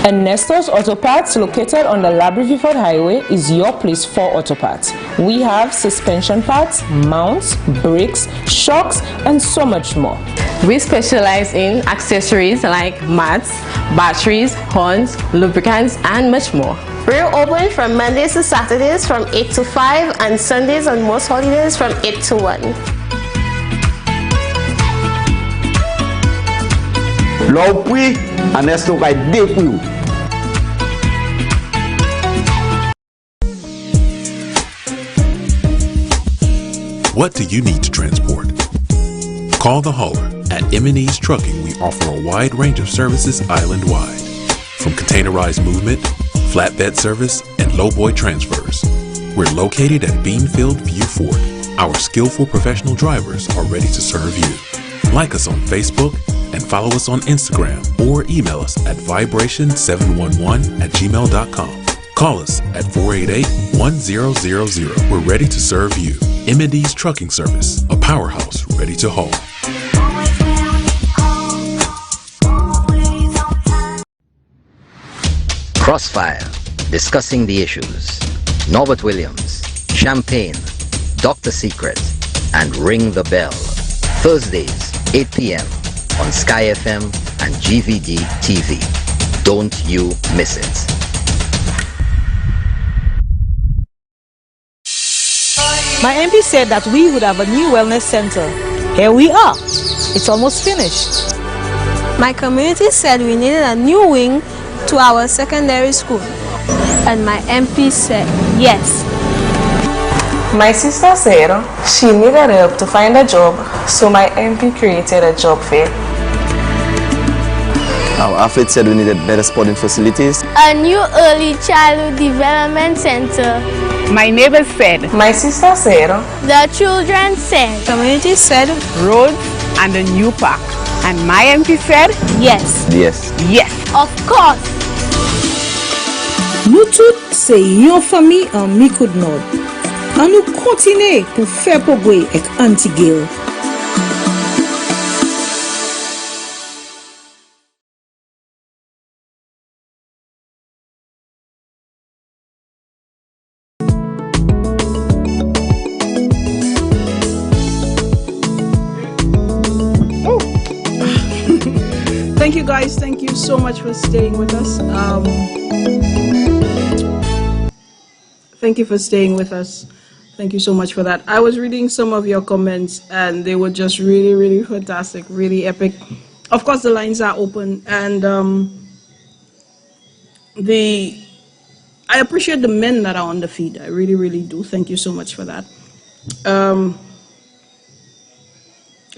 And Nestor's Auto Parts, located on the Labrie-Viford Highway, is your place for auto parts. We have suspension parts, mounts, brakes, shocks, and so much more. We specialize in accessories like mats, batteries, horns, lubricants, and much more. We're open from Mondays to Saturdays from 8 to 5 and Sundays and most holidays from 8 to 1. L'opri, Annou Koze pour you. What do you need to transport? Call the hauler. At M&E's Trucking, we offer a wide range of services island-wide. From containerized movement, flatbed service, and lowboy transfers. We're located at Beanfield, Beaufort. Our skillful professional drivers are ready to serve you. Like us on Facebook and follow us on Instagram or email us at vibration711@gmail.com. Call us at 488-1000. We're ready to serve you. Remedies Trucking Service, a powerhouse ready to haul. Crossfire, discussing the issues. Norbert Williams, Champagne, Dr. Secret, and Ring the Bell. Thursdays, 8 p.m. on Sky FM and GVD TV. Don't you miss it. My MP said that we would have a new wellness center. Here we are. It's almost finished. My community said we needed a new wing to our secondary school. And my MP said yes. My sister said she needed help to find a job, so my MP created a job fair. Our athlete said we needed better sporting facilities. A new early childhood development center. My neighbors said. My sister said. The children said. Community said. Roads and a new park. And my MP said. Yes. Yes. Yes. Of course. Nou tout se yon fami an mi koud nod. An nou kontine pou fè progrè ek anti-gel. Thank you guys, thank you so much for staying with us. Thank you for staying with us. Thank you so much for that. I was reading some of your comments and they were just really, really fantastic, really epic. Of course, the lines are open and I appreciate the men that are on the feed. I really, really do. Thank you so much for that.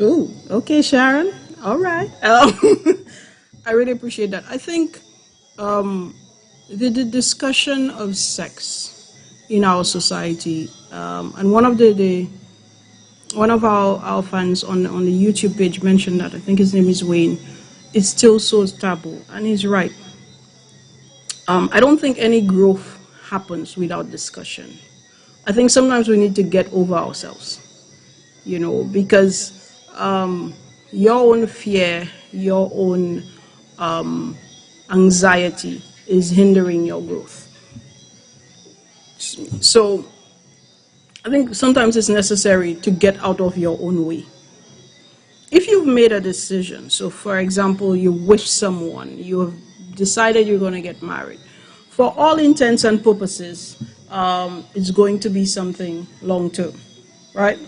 Ooh, okay, Sharon. All right. I really appreciate that. I think the discussion of sex in our society, and one of our fans on the YouTube page mentioned that. I think his name is Wayne. It's still so taboo, and he's right. I don't think any growth happens without discussion. I think sometimes we need to get over ourselves, you know, because your own fear, your own anxiety is hindering your growth. So I think sometimes it's necessary to get out of your own way. If you've made a decision, so for example, you wish someone, you have decided you're going to get married, for all intents and purposes, it's going to be something long-term, right?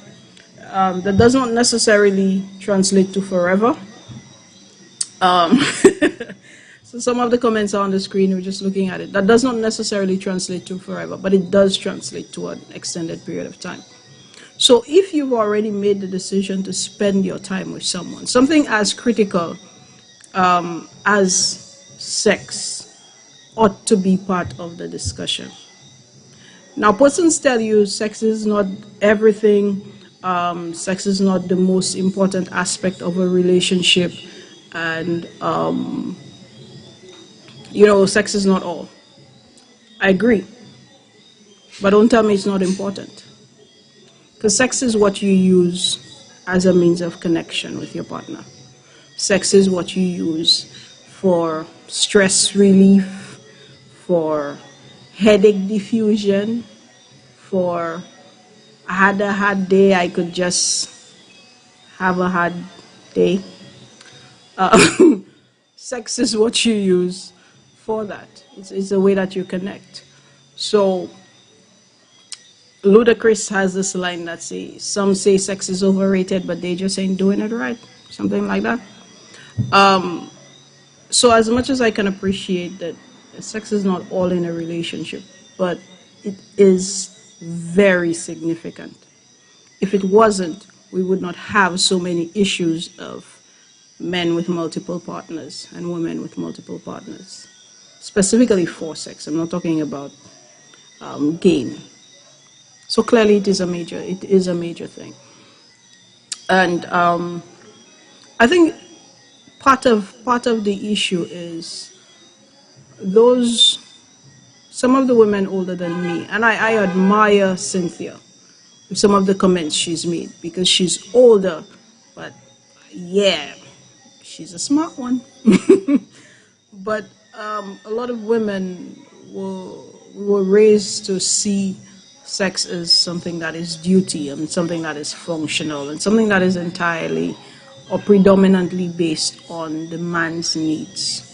That does not necessarily translate to forever. So some of the comments are on the screen, we're just looking at it. That does not necessarily translate to forever, but it does translate to an extended period of time. So if you've already made the decision to spend your time with someone, something as critical as sex ought to be part of the discussion. Now, persons tell you sex is not everything, sex is not the most important aspect of a relationship, and you know, sex is not all. I agree. But don't tell me it's not important. Because sex is what you use as a means of connection with your partner. Sex is what you use for stress relief, for headache diffusion, for I had a hard day, I could just have a hard day. Sex is what you use for that. It's a way that you connect. So Ludacris has this line that says, some say sex is overrated, but they just ain't doing it right. Something like that. So as much as I can appreciate that sex is not all in a relationship, but it is very significant. If it wasn't, we would not have so many issues of men with multiple partners and women with multiple partners. Specifically for sex. I'm not talking about gain. So clearly, it is a major thing, and I think part of the issue is those some of the women older than me, and I admire Cynthia with some of the comments she's made because she's older, but yeah, she's a smart one. But a lot of women were raised to see sex as something that is duty and something that is functional and something that is entirely or predominantly based on the man's needs.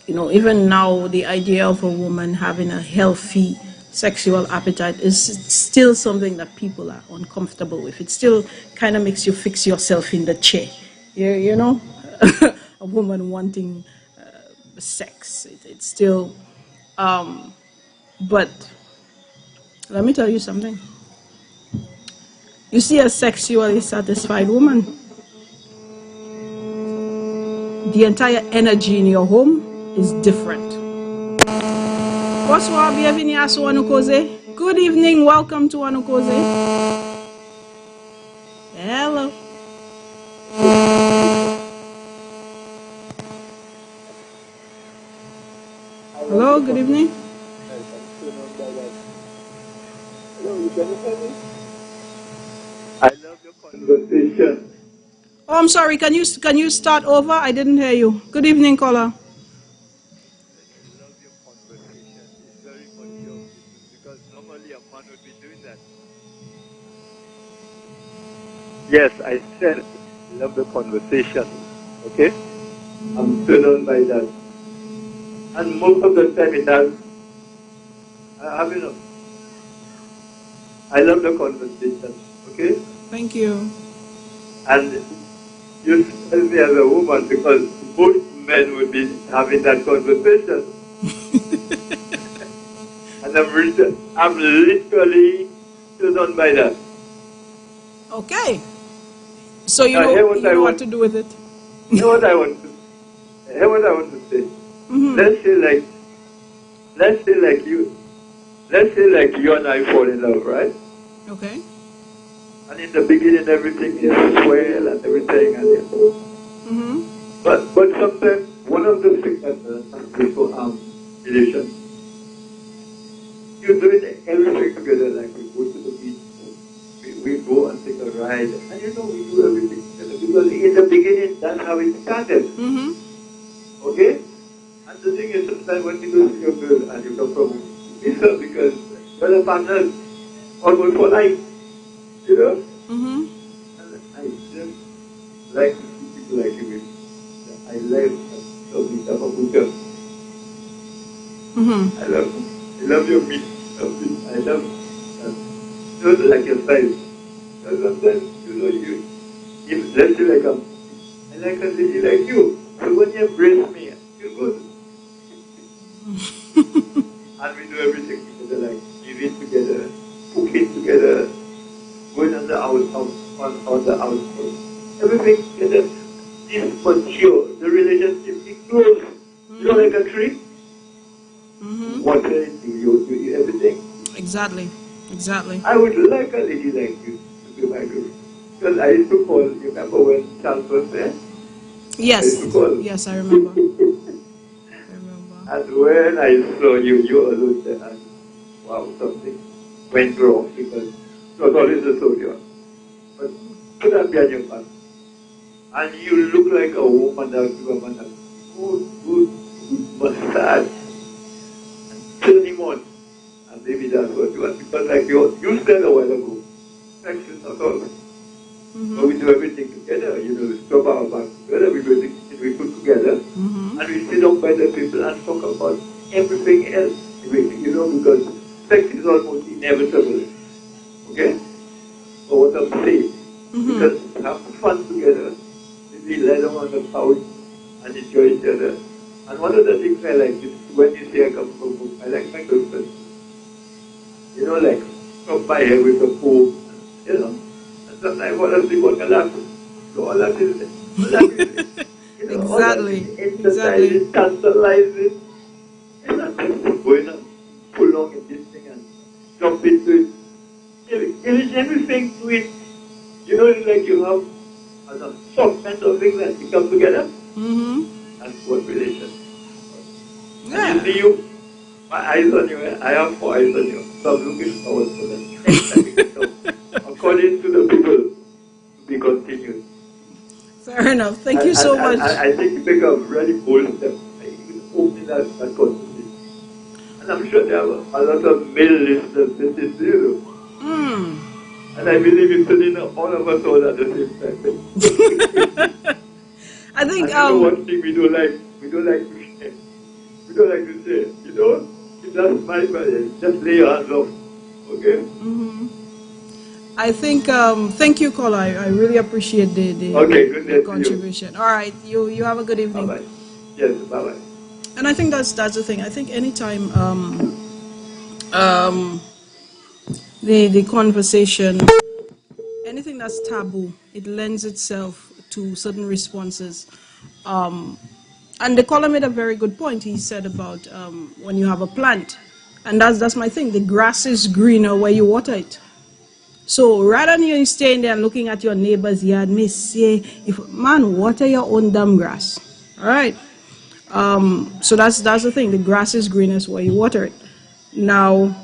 You know, even now, the idea of a woman having a healthy sexual appetite is still something that people are uncomfortable with. It still kind of makes you fix yourself in the chair. You know, a woman wanting sex. It's still, but let me tell you something. You see a sexually satisfied woman, the entire energy in your home is different. Bonsoir, bienvenue à Annou Koze. Good evening, welcome to Annou Koze. Hello. Hello, good evening. I love your conversation. Oh, I'm sorry. Can you start over? I didn't hear you. Good evening, caller. Yes, I said I love the conversation. Okay? I'm turned on by that. And most of the time it has, I love the conversation. Okay? Thank you. And you tell me as a woman because most men would be having that conversation. And I'm literally turned on by that. Okay. So you know what to do with it. Hear what I want to say. Mm-hmm. Let's say like you and I fall in love, right? Okay. And in the beginning everything is swell and everything and but sometimes one of the things that people relation, you're doing everything together, like we go to the beach. We go and take a ride, and we do everything together because in the beginning that's how it started. Okay? And the thing is, sometimes when you go to your girl and you come from Israel because you're the partners almost for life, you know? And I just like to see people like you. I like to meet up a good I love your meat. I love just like your size. Sometimes, if let's say like I like a lady like you. So when you embrace me, you go. And we do everything together, like living together, cooking together, going on the outside, everything together. This mature, the relationship is close. You know, like a tree. Water it, you everything. Exactly. I would like a lady like you to be my girl. Because I used to call, you remember when Charles was there? Yes. Yes, I remember. And when I saw you alone there, and wow, something went wrong because it was always a soldier. But put that behind your back. And you look like a woman that you a man that good massage. And turn him on. And maybe that's what you want. Because like you said a while ago, sex is not all. But we do everything together, we stop our back together, we do everything we put together, and we sit up by the people and talk about everything else, because sex is almost inevitable, okay? So what I'm saying, because we have fun together, we lie down on the couch and enjoy each other. And one of the things I like is when you say I come from home, I like my girlfriend, like come by here with a comb, sometimes one of the people can laugh. So all that is Exactly. Tantalizing. And I'm going on full long in this thing. And jump into it. Everything to it. You know, it's like you have as a subset of things that you come together. That's what relation. Yeah. You see you, my eyes on you, I have 4 eyes on you. So I'm looking forward to that. According to the people, to be continued. Fair enough. Thank you so much. I think you make a really bold step. Opening that conversation. And I'm sure there are a lot of male listeners listening to you. And I believe it's putting all of us all at the same time. I think you know one thing we don't like to share. We don't like to share. You know, it's just my brother. Just lay your hands off. Okay? I think thank you, caller. I really appreciate the contribution. All right, you have a good evening. Bye bye. Yes, bye bye. And I think that's the thing. I think anytime the conversation, anything that's taboo, it lends itself to certain responses. And the caller made a very good point. He said about when you have a plant, and that's my thing. The grass is greener where you water it. So rather than you staying there and looking at your neighbor's yard, may say, if man, water your own damn grass. All right. So that's the thing. The grass is greenest where you water it. Now,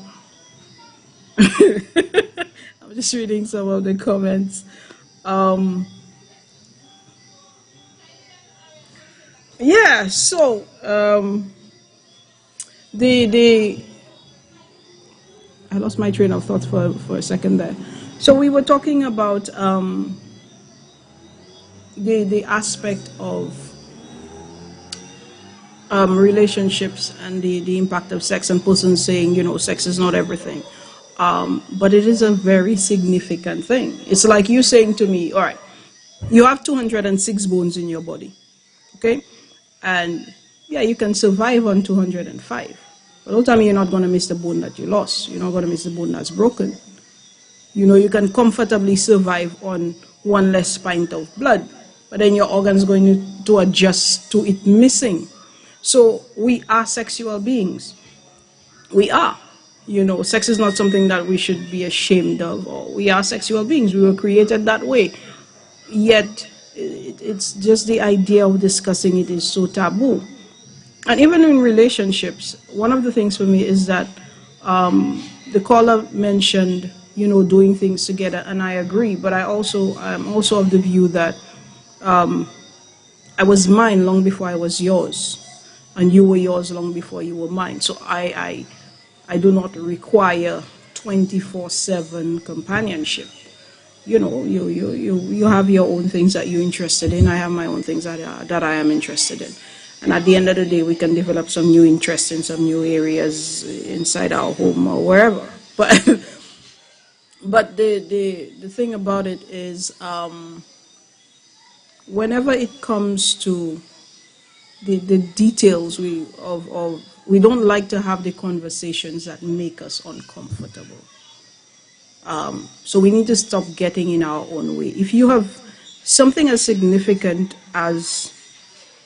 I'm just reading some of the comments. Yeah. So I lost my train of thought for a second there. So we were talking about the aspect of relationships and the impact of sex, and persons saying, sex is not everything. But it is a very significant thing. It's like you saying to me, all right, you have 206 bones in your body, okay? And yeah, you can survive on 205. But don't tell me you're not going to miss the bone that you lost. You're not going to miss the bone that's broken. You can comfortably survive on one less pint of blood, but then your organ's going to adjust to it missing. So we are sexual beings. We are. Sex is not something that we should be ashamed of. Or we are sexual beings. We were created that way. Yet, it's just the idea of discussing it is so taboo. And even in relationships, one of the things for me is that the caller mentioned, doing things together, and I agree. But I'm also of the view that I was mine long before I was yours, and you were yours long before you were mine. So I do not require 24/7 companionship. You have your own things that you're interested in. I have my own things that I am interested in. And at the end of the day, we can develop some new interests in some new areas inside our home or wherever. But the thing about it is, whenever it comes to the details, we don't like to have the conversations that make us uncomfortable. So we need to stop getting in our own way. If you have something as significant as,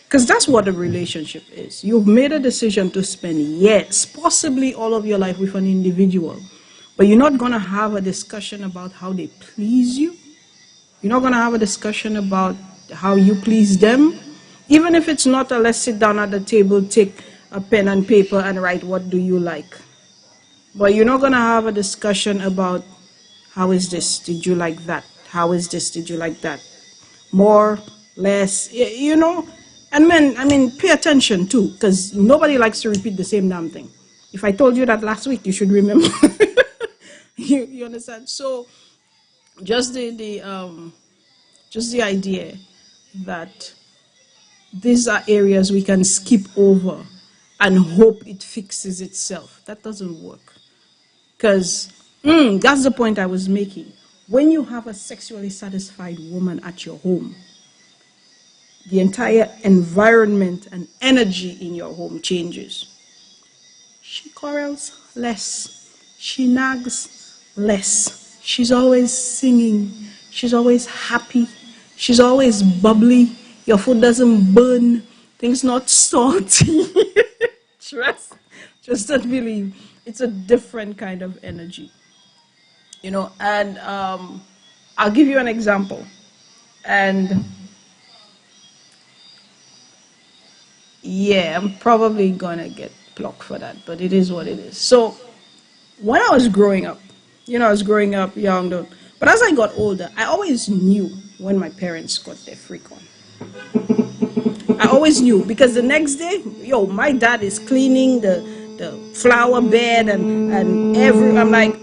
because that's what a relationship is. You've made a decision to spend years, possibly all of your life with an individual, but you're not going to have a discussion about how they please you. You're not going to have a discussion about how you please them. Even if it's not a let's sit down at the table, take a pen and paper and write what do you like. But you're not going to have a discussion about how is this? Did you like that? How is this? Did you like that? More, less, And men, pay attention too, because nobody likes to repeat the same damn thing. If I told you that last week, you should remember. you understand? So, just the idea that these are areas we can skip over and hope it fixes itself. That doesn't work. Because that's the point I was making. When you have a sexually satisfied woman at your home, the entire environment and energy in your home changes. She quarrels less. She nags less. She's always singing. She's always happy. She's always bubbly. Your food doesn't burn. Things not salty. Trust and believe. it's a different kind of energy, you know. And I'll give you an example. And yeah, I'm probably gonna get blocked for that, but it is what it is. So when I was growing up, you know, I was growing up young, though, but as I got older, I always knew when my parents got their freak on. I always knew, because the next day, yo, my dad is cleaning the flower bed and I'm like,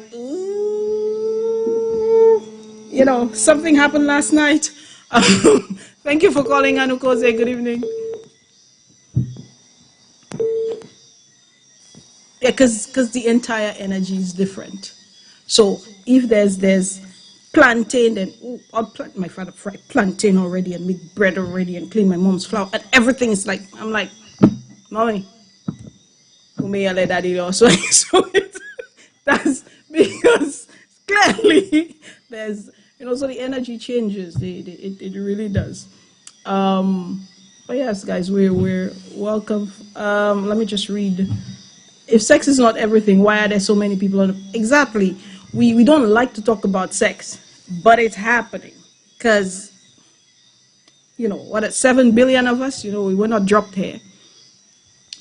you know, something happened last night. Thank you for calling, Annou Koze. Good evening. Yeah, because the entire energy is different. So if there's plantain, then my father fried plantain already and make bread already and clean my mom's flour, and everything is like, I'm like, mommy, who may I let daddy also? So that's because clearly there's, you know, so the energy changes. It really does. But yes, guys, we're welcome. Let me just read. If sex is not everything, why are there so many people on? Exactly. We don't like to talk about sex, but it's happening because, you know, 7 billion of us, you know, we were not dropped here.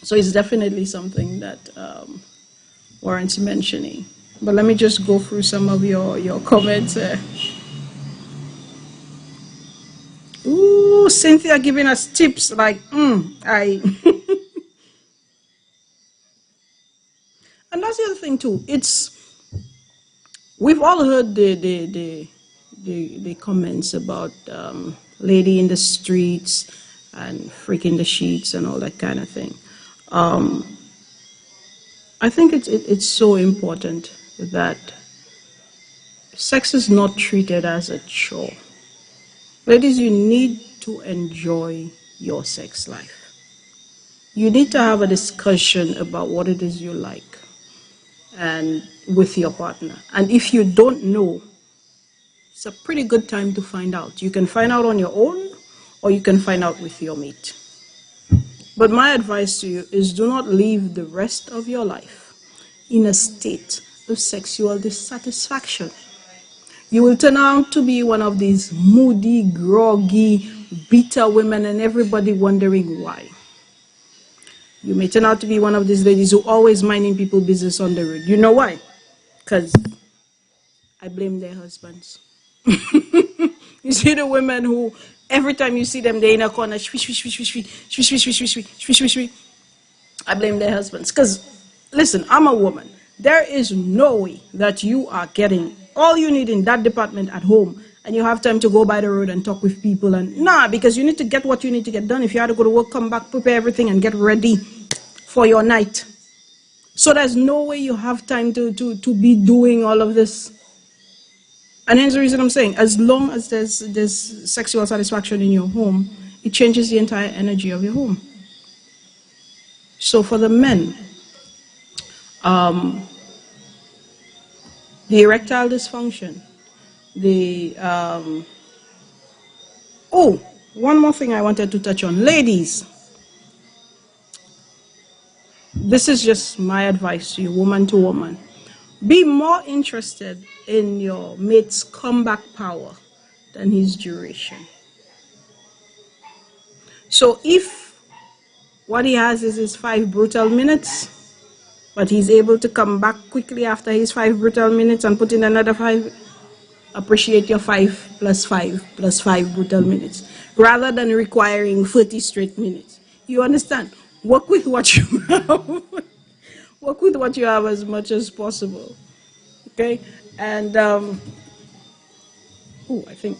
So it's definitely something that warrants mentioning. But let me just go through some of your comments. Ooh, Cynthia giving us tips like, I. And that's the other thing too. We've all heard the comments about lady in the streets and freaking the sheets and all that kind of thing. I think it's so important that sex is not treated as a chore. Ladies, you need to enjoy your sex life. You need to have a discussion about what it is you like and with your partner. And if you don't know, it's a pretty good time to find out. You can find out on your own, or you can find out with your mate. But my advice to you is do not live the rest of your life in a state of sexual dissatisfaction. You will turn out to be one of these moody, groggy, bitter women, and everybody wondering why. You may turn out to be one of these ladies who always minding people's business on the road. You know why? Because I blame their husbands. You see the women who, every time you see them, they're in a corner, I blame their husbands. Because, listen, I'm a woman. There is no way that you are getting all you need in that department at home and you have time to go by the road and talk with people. And because you need to get what you need to get done. If you had to go to work, come back, prepare everything and get ready for your night. So there's no way you have time to be doing all of this. And hence the reason I'm saying, as long as there's sexual satisfaction in your home, it changes the entire energy of your home. So for the men, the erectile dysfunction, one more thing I wanted to touch on. Ladies, this is just my advice to you, woman to woman. Be more interested in your mate's comeback power than his duration. So if what he has is his 5 brutal minutes, but he's able to come back quickly after his 5 brutal minutes and put in another 5, appreciate your 5 plus 5 plus 5 brutal minutes, rather than requiring 30 straight minutes. You understand? Work with what you have. Work with what you have as much as possible. Okay? And, I think,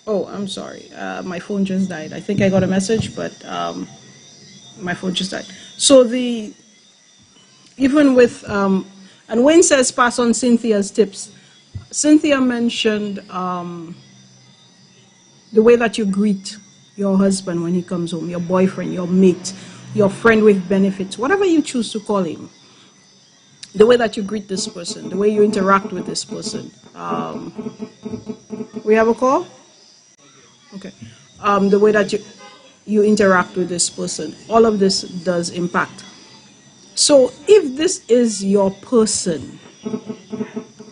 I'm sorry. My phone just died. I think I got a message, but my phone just died. So even with, and Wayne says pass on Cynthia's tips. Cynthia mentioned the way that you greet your husband when he comes home, your boyfriend, your mate, your friend with benefits, whatever you choose to call him. The way that you greet this person, the way you interact with this person. We have a call? Okay. The way that you... you interact with this person. All of this does impact. So if this is your person,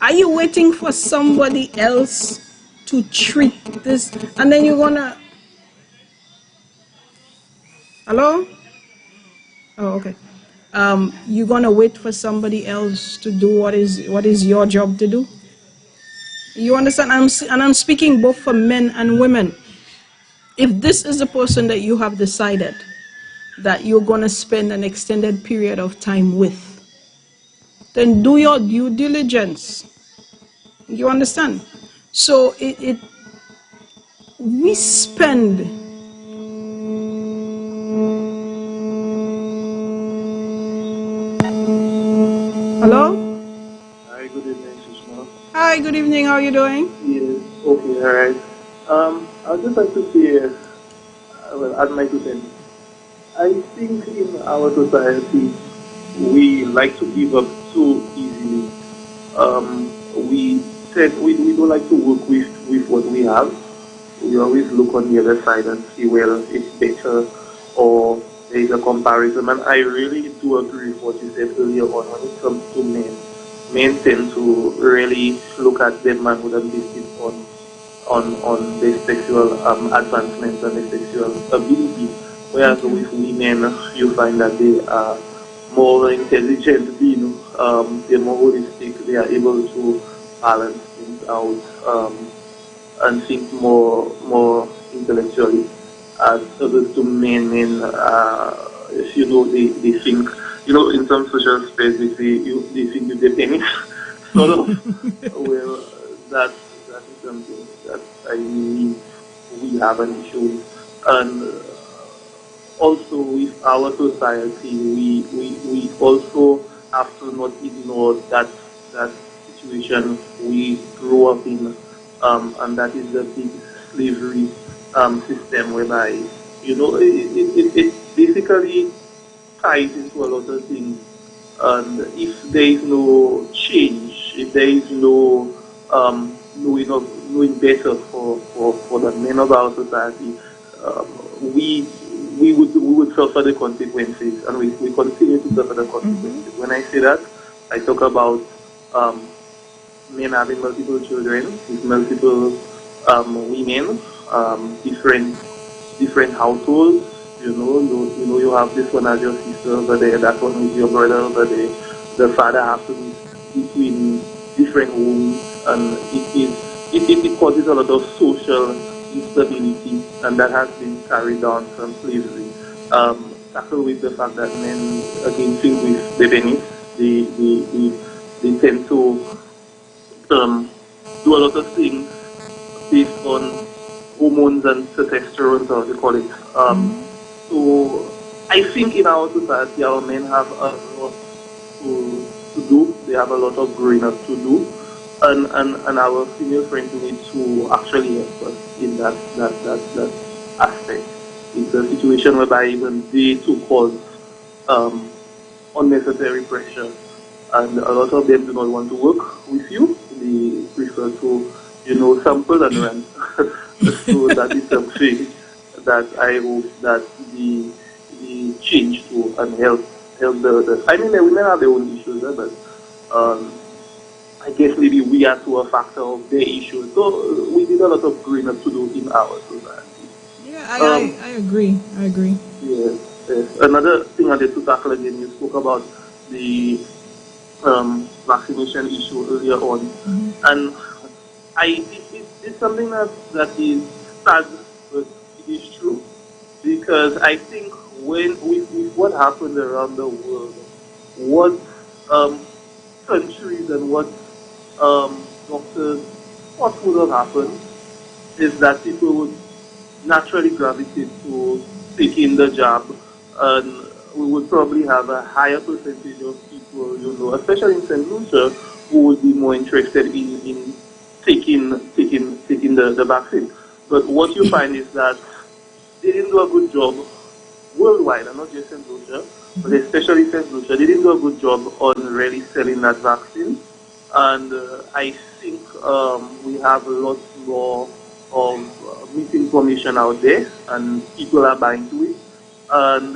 are you waiting for somebody else to treat this? And then you're gonna... Hello? Oh, okay. You're gonna wait for somebody else to do what is your job to do? You understand? I'm speaking both for men and women. If this is the person that you have decided that you're gonna spend an extended period of time with, then do your due diligence. You understand? So we spend... Hello? Hi, good evening, Sushma. Hi, good evening. How are you doing? Yes, okay, all right. I'd just like to say, well, I'd like to say, I think in our society, we like to give up too easily. We don't like to work with what we have. We always look on the other side and see, well, it's better, or there is a comparison. And I really do agree with what you said earlier on when it comes to men. Men tend to really look at their manhood and base it on their sexual advancement and their sexual ability. Whereas with women, you find that they are more intelligent beings, they're more holistic, they are able to balance things out and think more intellectually. As opposed to men, they think, in some social space, they think with their penis, sort of. Well, that is something that I mean we have an issue with. And also with our society, we also have to not ignore that situation we grew up in, and that is the big slavery system, whereby it basically ties into a lot of things. And if there is no change, if there is no knowing better for the men of our society, we would suffer the consequences, and we continue to suffer the consequences. When I say that, I talk about men having multiple children with multiple women, different households. You have this one as your sister over there, that one is your brother over there. The father has to be between different homes, and it causes a lot of social instability, and that has been carried on from slavery. Tackled with the fact that men, again, think with the penis, they tend to do a lot of things based on hormones and testosterone, or they call it. So I think in our society, our men have a lot to do. They have a lot of growing up to do, and our female friends need to actually help us in that aspect. It's a situation whereby even they too cause unnecessary pressure, and a lot of them do not want to work with you. They prefer to, sample and run. So that is something that I hope that the change to and help the. I mean, the women have their own issues, but I guess maybe we are to a factor of their issues. So we did a lot of growing up to do in our society. Yeah, I agree. I agree. Yes. Another thing I did to tackle again, you spoke about the vaccination issue earlier on, and it's something that is sad, but it is true, because I think with what happened around the world, what countries and what doctors, what would have happened is that people would naturally gravitate to taking the jab, and we would probably have a higher percentage of people, especially in St. Lucia, who would be more interested in taking the vaccine. But what you find is that they didn't do a good job worldwide, and not just St. Lucia, but especially St. Lucia. They didn't do a good job on really selling that vaccine, and I think we have a lot more misinformation out there, and people are buying to it. And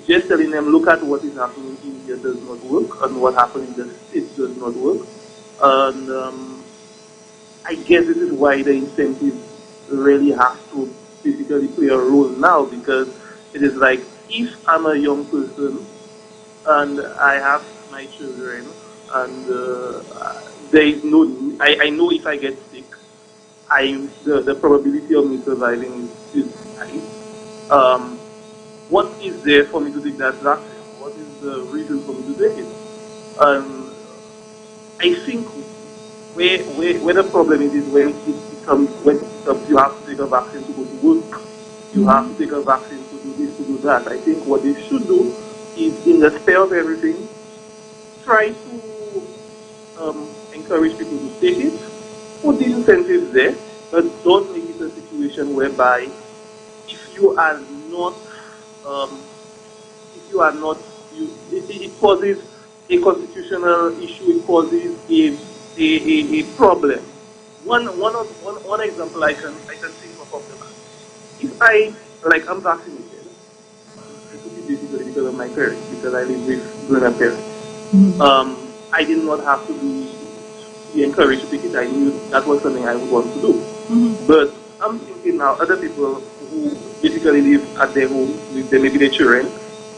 just telling them, look at what is happening in India does not work, and what happened in the States does not work. And I guess this is why the incentives really have to basically play a role now, because it is like, if I'm a young person and I have my children, and there is no, I know if I get sick, the probability of me surviving is high. What is there for me to take that vaccine? What is the reason for me to take it? I think where the problem is when you have to take a vaccine to go to work, you have to take a vaccine to do this, to do that. I think what they should do is, in the spare of everything, try to encourage people to take it, put the incentives there, but don't make it a situation whereby if you are not, it causes a constitutional issue, it causes a problem. One example I can think of the matter. If I'm vaccinated, it could be basically because of my parents, because I live with grown-up parents. I did not have to be encouraged to take it. I knew that was something I would want to do. But I'm thinking now, other people who basically live at their home with maybe their children,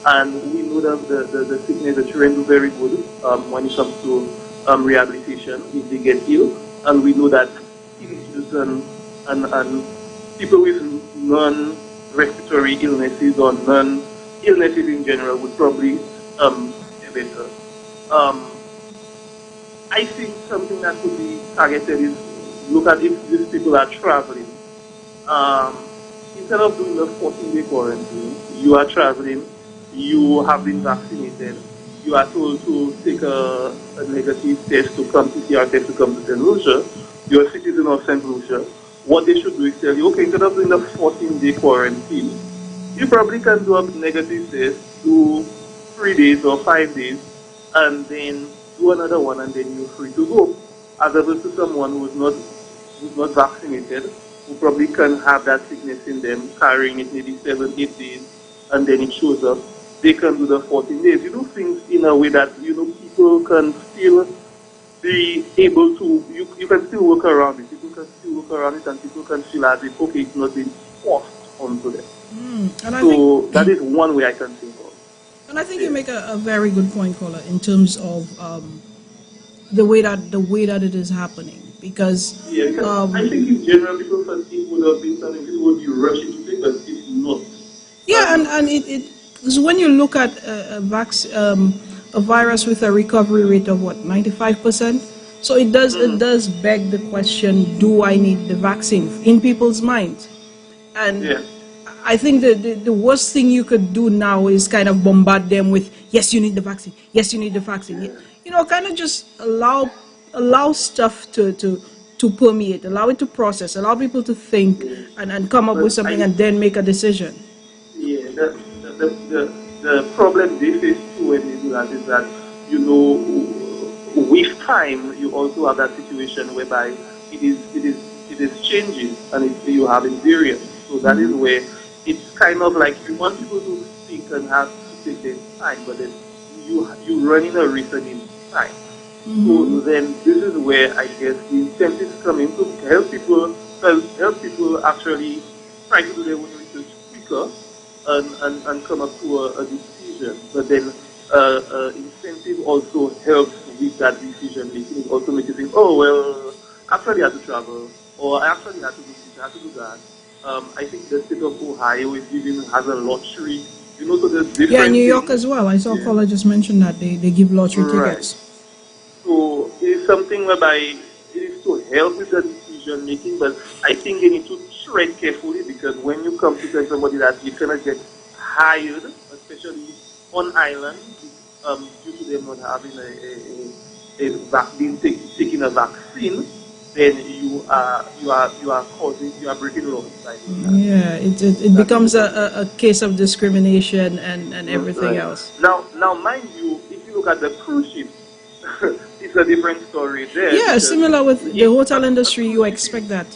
and we know that the sickness, the children do very good when it comes to rehabilitation if they get ill, and we know that teenagers and people with non-respiratory illnesses or non-illnesses in general would probably get better. I think something that could be targeted is, look at if these people are traveling. Instead of doing the 14-day quarantine, you are traveling, you have been vaccinated, you are told to take a negative test to come, PCR test to come to St. Lucia, you're a citizen of St. Lucia. What they should do is tell you, okay, instead of doing the 14-day quarantine, you probably can do a negative test, do 3 days or 5 days, and then do another one, and then you're free to go. As opposed to someone who's not vaccinated, who probably can have that sickness in them, carrying it maybe 7, 8 days, and then it shows up. They can do the 14 days. You do things in a way that, people can still be able to, you can still work around it. People can still work around it, and people can feel as if, okay, it's not being forced onto them. So that is one way I can think of. And I think you make a very good point, Kola, in terms of the way that it is happening. Because I think in general, people first it would have been something people would be rushing to think, but it's not. Yeah, and because when you look at a virus with a recovery rate of 95%, so it does beg the question: do I need the vaccine in people's minds? And I think the worst thing you could do now is kind of bombard them with, yes, you need the vaccine. Yes, you need the vaccine. Kind of just allow stuff to permeate, allow it to process, allow people to think and come up with something and then make a decision. Yeah, the problem they face too when they do that is that, with time you also have that situation whereby it is changing, and you have variance. So that is where it's kind of like you want people to think and have to take their time, but then you running a risk against time. So then this is where I guess the incentives come in to help people actually try to do their own research quicker and come up to a decision. But then incentive also helps with that decision making. It also makes you think, oh well, actually I had to travel, or I actually had to do this, I had to do that. I think the state of Ohio has a lottery. So there's different. Yeah, New York as well. I saw Kola just mention that they give lottery tickets. So it is something whereby it is to help with the decision making, but I think they need to tread carefully, because when you come to tell somebody that you cannot get hired, especially on island, due to them not having taking a vaccine, then you are breaking laws. Yeah, it becomes a case of discrimination and everything else. Now, mind you, if you look at the cruise ships, it's a different story there. Yeah, similar with the hotel industry, you expect that.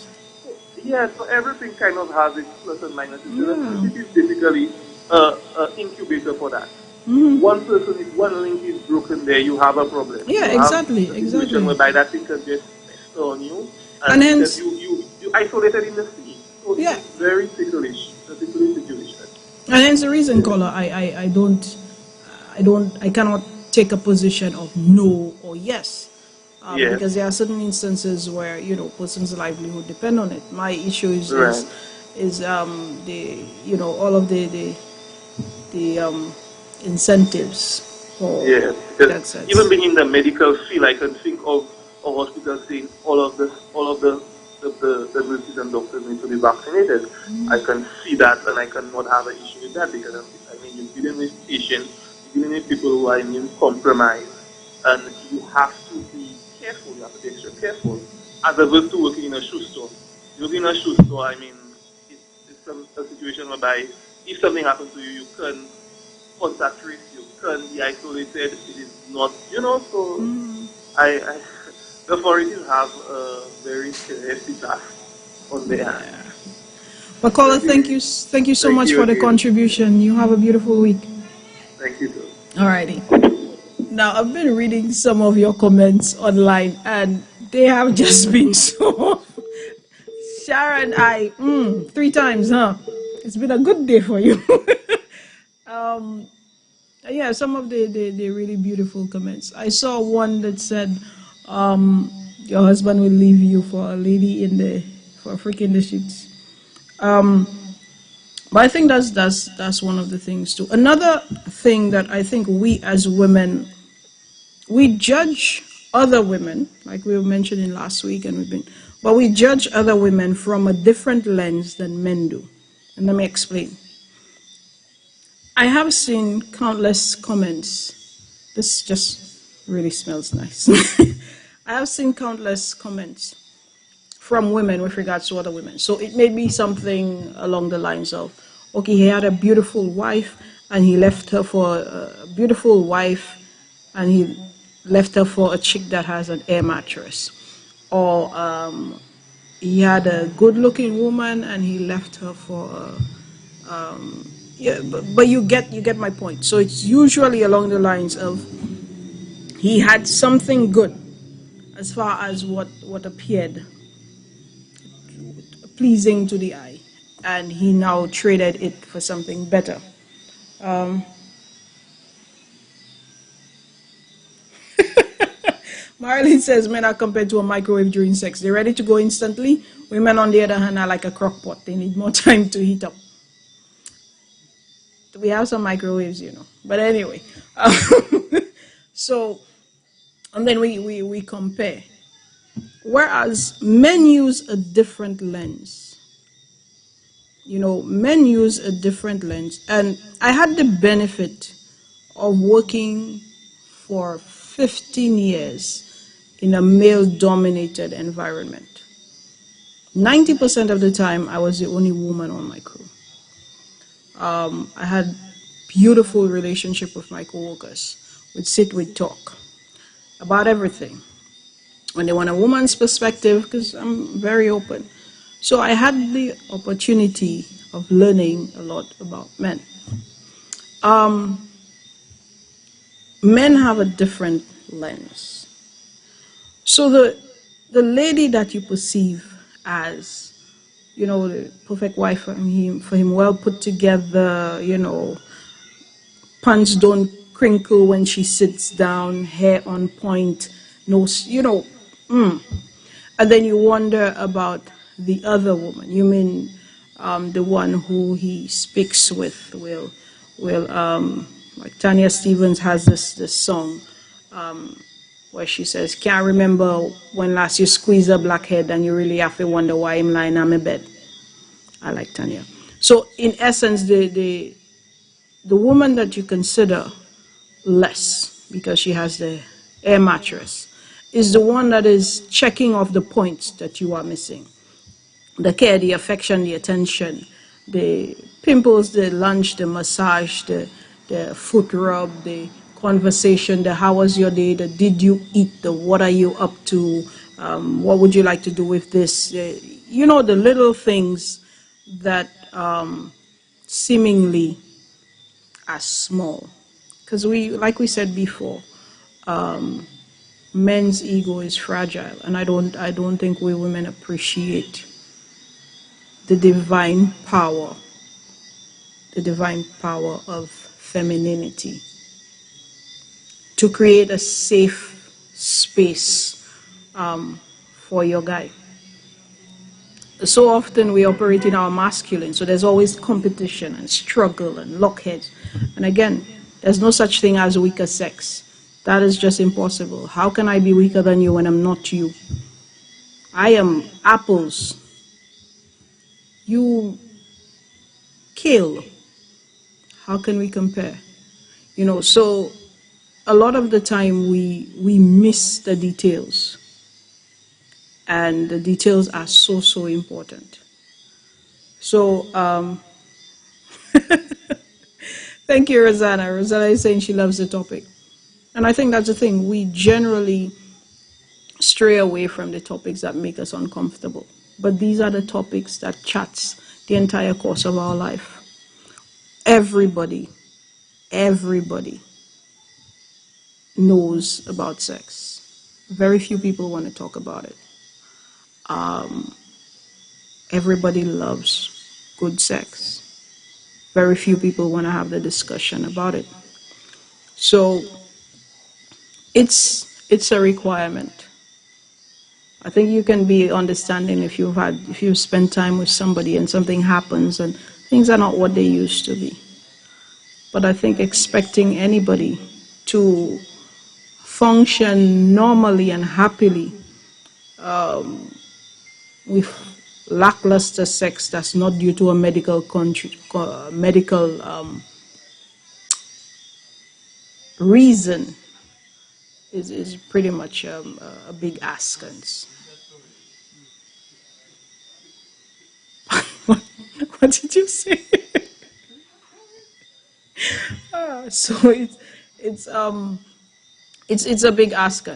Yeah, so everything kind of has its plus and minuses. Electricity is basically an incubator for that. One person, if one link is broken there, you have a problem. Yeah, You have exactly, a situation exactly. whereby that thing can just fester on you, And because hence, you isolated in the sea. So yeah. it's very ticklish. It's a ticklish situation. And hence the reason, caller, I cannot take a position of no or yes. Yes. Because there are certain instances where, you know, person's livelihood depend on it. My issue is Right. the, you know, all of the incentives for Yes, that because sense. even being in the medical field, I can think of a hospital saying all of the nurses and doctors need to be vaccinated. I can see that, and I cannot have an issue with that, because I mean, you're dealing with patients, you're dealing with people who are immune compromised, and you have to be careful. You have to be extra careful. As opposed to working in a shoe store. You work in a shoe store, I mean, it's a situation whereby if something happens to you, you can contact trace, you can be isolated. It is not, you know, so the authorities have a very hefty task on their hands. But caller, thank you so much for the contribution. You have a beautiful week. Thank you too. Alrighty. Now I've been reading some of your comments online, and they have just been so. Sharon, 3 times, huh? It's been a good day for you. Yeah, some of the really beautiful comments. I saw one that said, your husband will leave you for a lady for a freak in the sheets. But I think that's one of the things too. Another thing that I think we as women, we judge other women, like we were mentioning last week, but we judge other women from a different lens than men do. And let me explain. I have seen countless comments. This just really smells nice. I have seen countless comments from women with regards to other women. So it may be something along the lines of, okay, he had a beautiful wife and he left her for a beautiful wife and he left her for a chick that has an air mattress. Or he had a good-looking woman and he left her for yeah, but you get my point. So it's usually along the lines of he had something good as far as what appeared pleasing to the eye, and he now traded it for something better. Marlene says men are compared to a microwave during sex. They're ready to go instantly. Women, on the other hand, are like a crock pot. They need more time to heat up. We have some microwaves, you know. But anyway, so, and then we compare. Whereas men use a different lens. You know, men use a different lens. And I had the benefit of working for 15 years in a male-dominated environment. 90% of the time, I was the only woman on my crew. I had beautiful relationship with my coworkers. We'd sit, we'd talk about everything. When they want a woman's perspective, because I'm very open. So I had the opportunity of learning a lot about men. Men have a different lens. So the lady that you perceive as, you know, the perfect wife for him, well put together, you know, pants don't crinkle when she sits down, hair on point, nose, you know, And then you wonder about the other woman. You mean the one who he speaks with? Like Tanya Stevens has this song where she says, "Can't remember when last you squeeze a blackhead and you really have to wonder why I'm lying on my bed." I like Tanya. So in essence, the woman that you consider less because she has the air mattress is the one that is checking off the points that you are missing. The care, the affection, the attention, the pimples, the lunch, the massage, the foot rub, the conversation, the how was your day, the did you eat, the what are you up to, what would you like to do with this, you know, the little things that seemingly are small. Because like we said before, men's ego is fragile, and I don't think we women appreciate the divine power of femininity to create a safe space for your guy. So often we operate in our masculine, so there's always competition and struggle and lockheads. And again, there's no such thing as weaker sex. That is just impossible. How can I be weaker than you when I'm not you? I am apples. You kale. How can we compare? You know, so a lot of the time we miss the details. And the details are so important. So, thank you, Rosanna. Rosanna is saying she loves the topic. And I think that's the thing. We generally stray away from the topics that make us uncomfortable. But these are the topics that chats the entire course of our life. Everybody knows about sex. Very few people want to talk about it. Everybody loves good sex. Very few people want to have the discussion about it. So it's a requirement. I think you can be understanding if you've spent time with somebody and something happens and things are not what they used to be. But I think expecting anybody to function normally and happily with lackluster sex that's not due to a medical reason is pretty much a big ask. What did you say? So it's a big ask.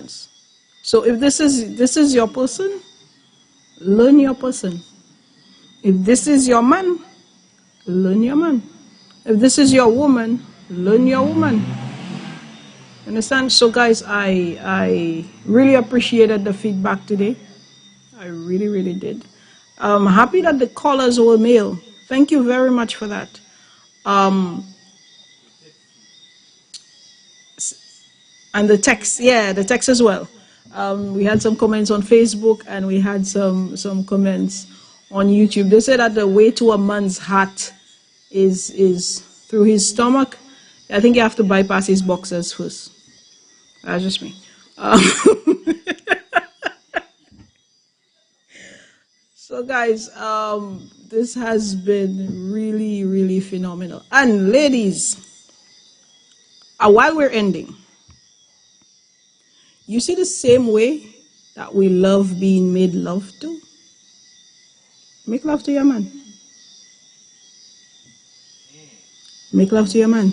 So if this is your person, learn your person. If this is your man, learn your man. If this is your woman, learn your woman. Understand? So guys, I really appreciated the feedback today. I really did. I'm happy that the callers were male. Thank you very much for that. And the text, the text as well. We had some comments on Facebook and we had some comments on YouTube. They said that the way to a man's heart is through his stomach. I think you have to bypass his boxers first. That's just me. So guys, this has been really phenomenal. And ladies, while we're ending, you see the same way that we love being made love to? Make love to your man. Make love to your man.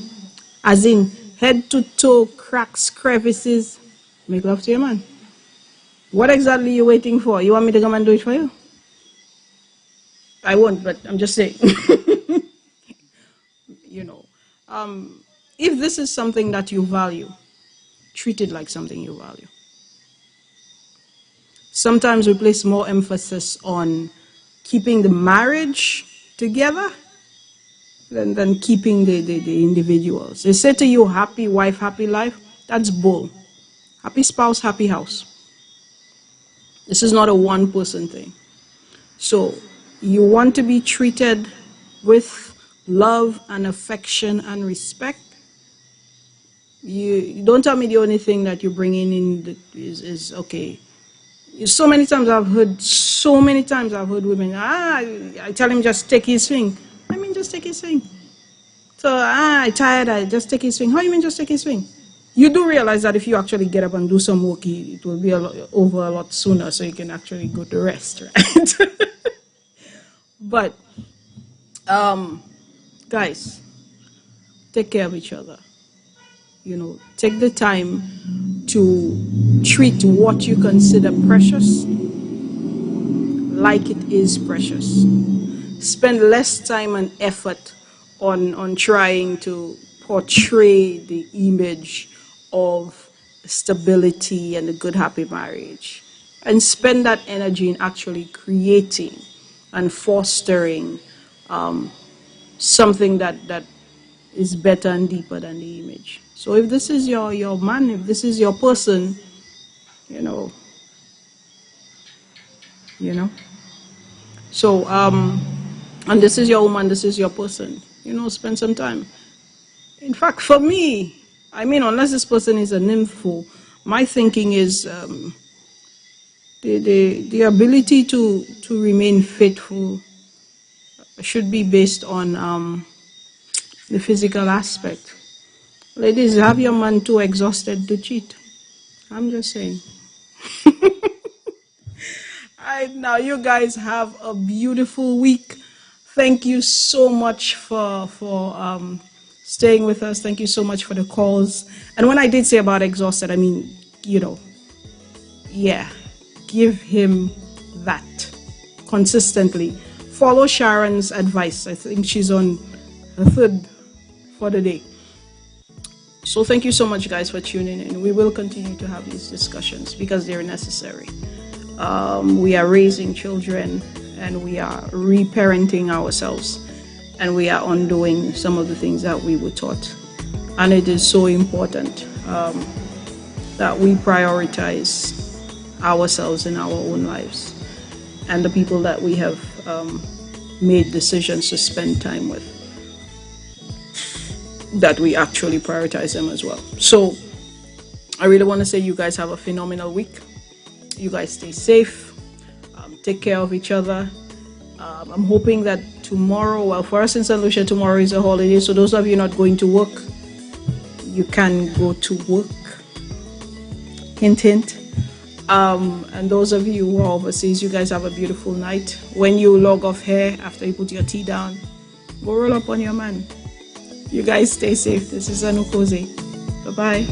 As in, head to toe, cracks, crevices. Make love to your man. What exactly are you waiting for? You want me to come and do it for you? I won't, but I'm just saying. You know, if this is something that you value, treat it like something you value. Sometimes we place more emphasis on keeping the marriage together than keeping the individuals. They say to you, happy wife, happy life. That's bull. Happy spouse, happy house. This is not a one-person thing. So you want to be treated with love and affection and respect. You don't tell me the only thing that you're bringing in is okay. So many times I've heard women, I tell him just take his swing. I mean, just take his swing. So, I'm tired, just take his swing. How you mean just take his swing? You do realize that if you actually get up and do some work, it will be over a lot sooner, so you can actually go to rest, right? But, guys, take care of each other. You know, take the time to treat what you consider precious like it is precious. Spend less time and effort on trying to portray the image of stability and a good, happy marriage. And spend that energy in actually creating and fostering something that is better and deeper than the image. So if this is your man, if this is your person, you know. So, and this is your woman, this is your person, spend some time. In fact, for me, I mean, unless this person is a nympho, my thinking is the ability to remain faithful should be based on the physical aspect. Ladies, have your man too exhausted to cheat. I'm just saying. Alright, now you guys have a beautiful week. Thank you so much for staying with us. Thank you so much for the calls. And when I did say about exhausted, I mean, yeah, give him that consistently. Follow Sharon's advice. I think she's on her third for the day. So thank you so much, guys, for tuning in. We will continue to have these discussions because they're necessary. We are raising children and we are reparenting ourselves, and we are undoing some of the things that we were taught. And it is so important that we prioritize ourselves in our own lives and the people that we have made decisions to spend time with, that we actually prioritize them as well. So I really want to say you guys have a phenomenal week. You guys stay safe, take care of each other. I'm hoping that tomorrow, well, for us in St. Lucia, tomorrow is a holiday, so those of you not going to work, you can go to work. Hint, hint. And those of you who are overseas, you guys have a beautiful night. When you log off here, after you put your tea down, go roll up on your man. You guys stay safe. This is Annou Koze. Bye-bye.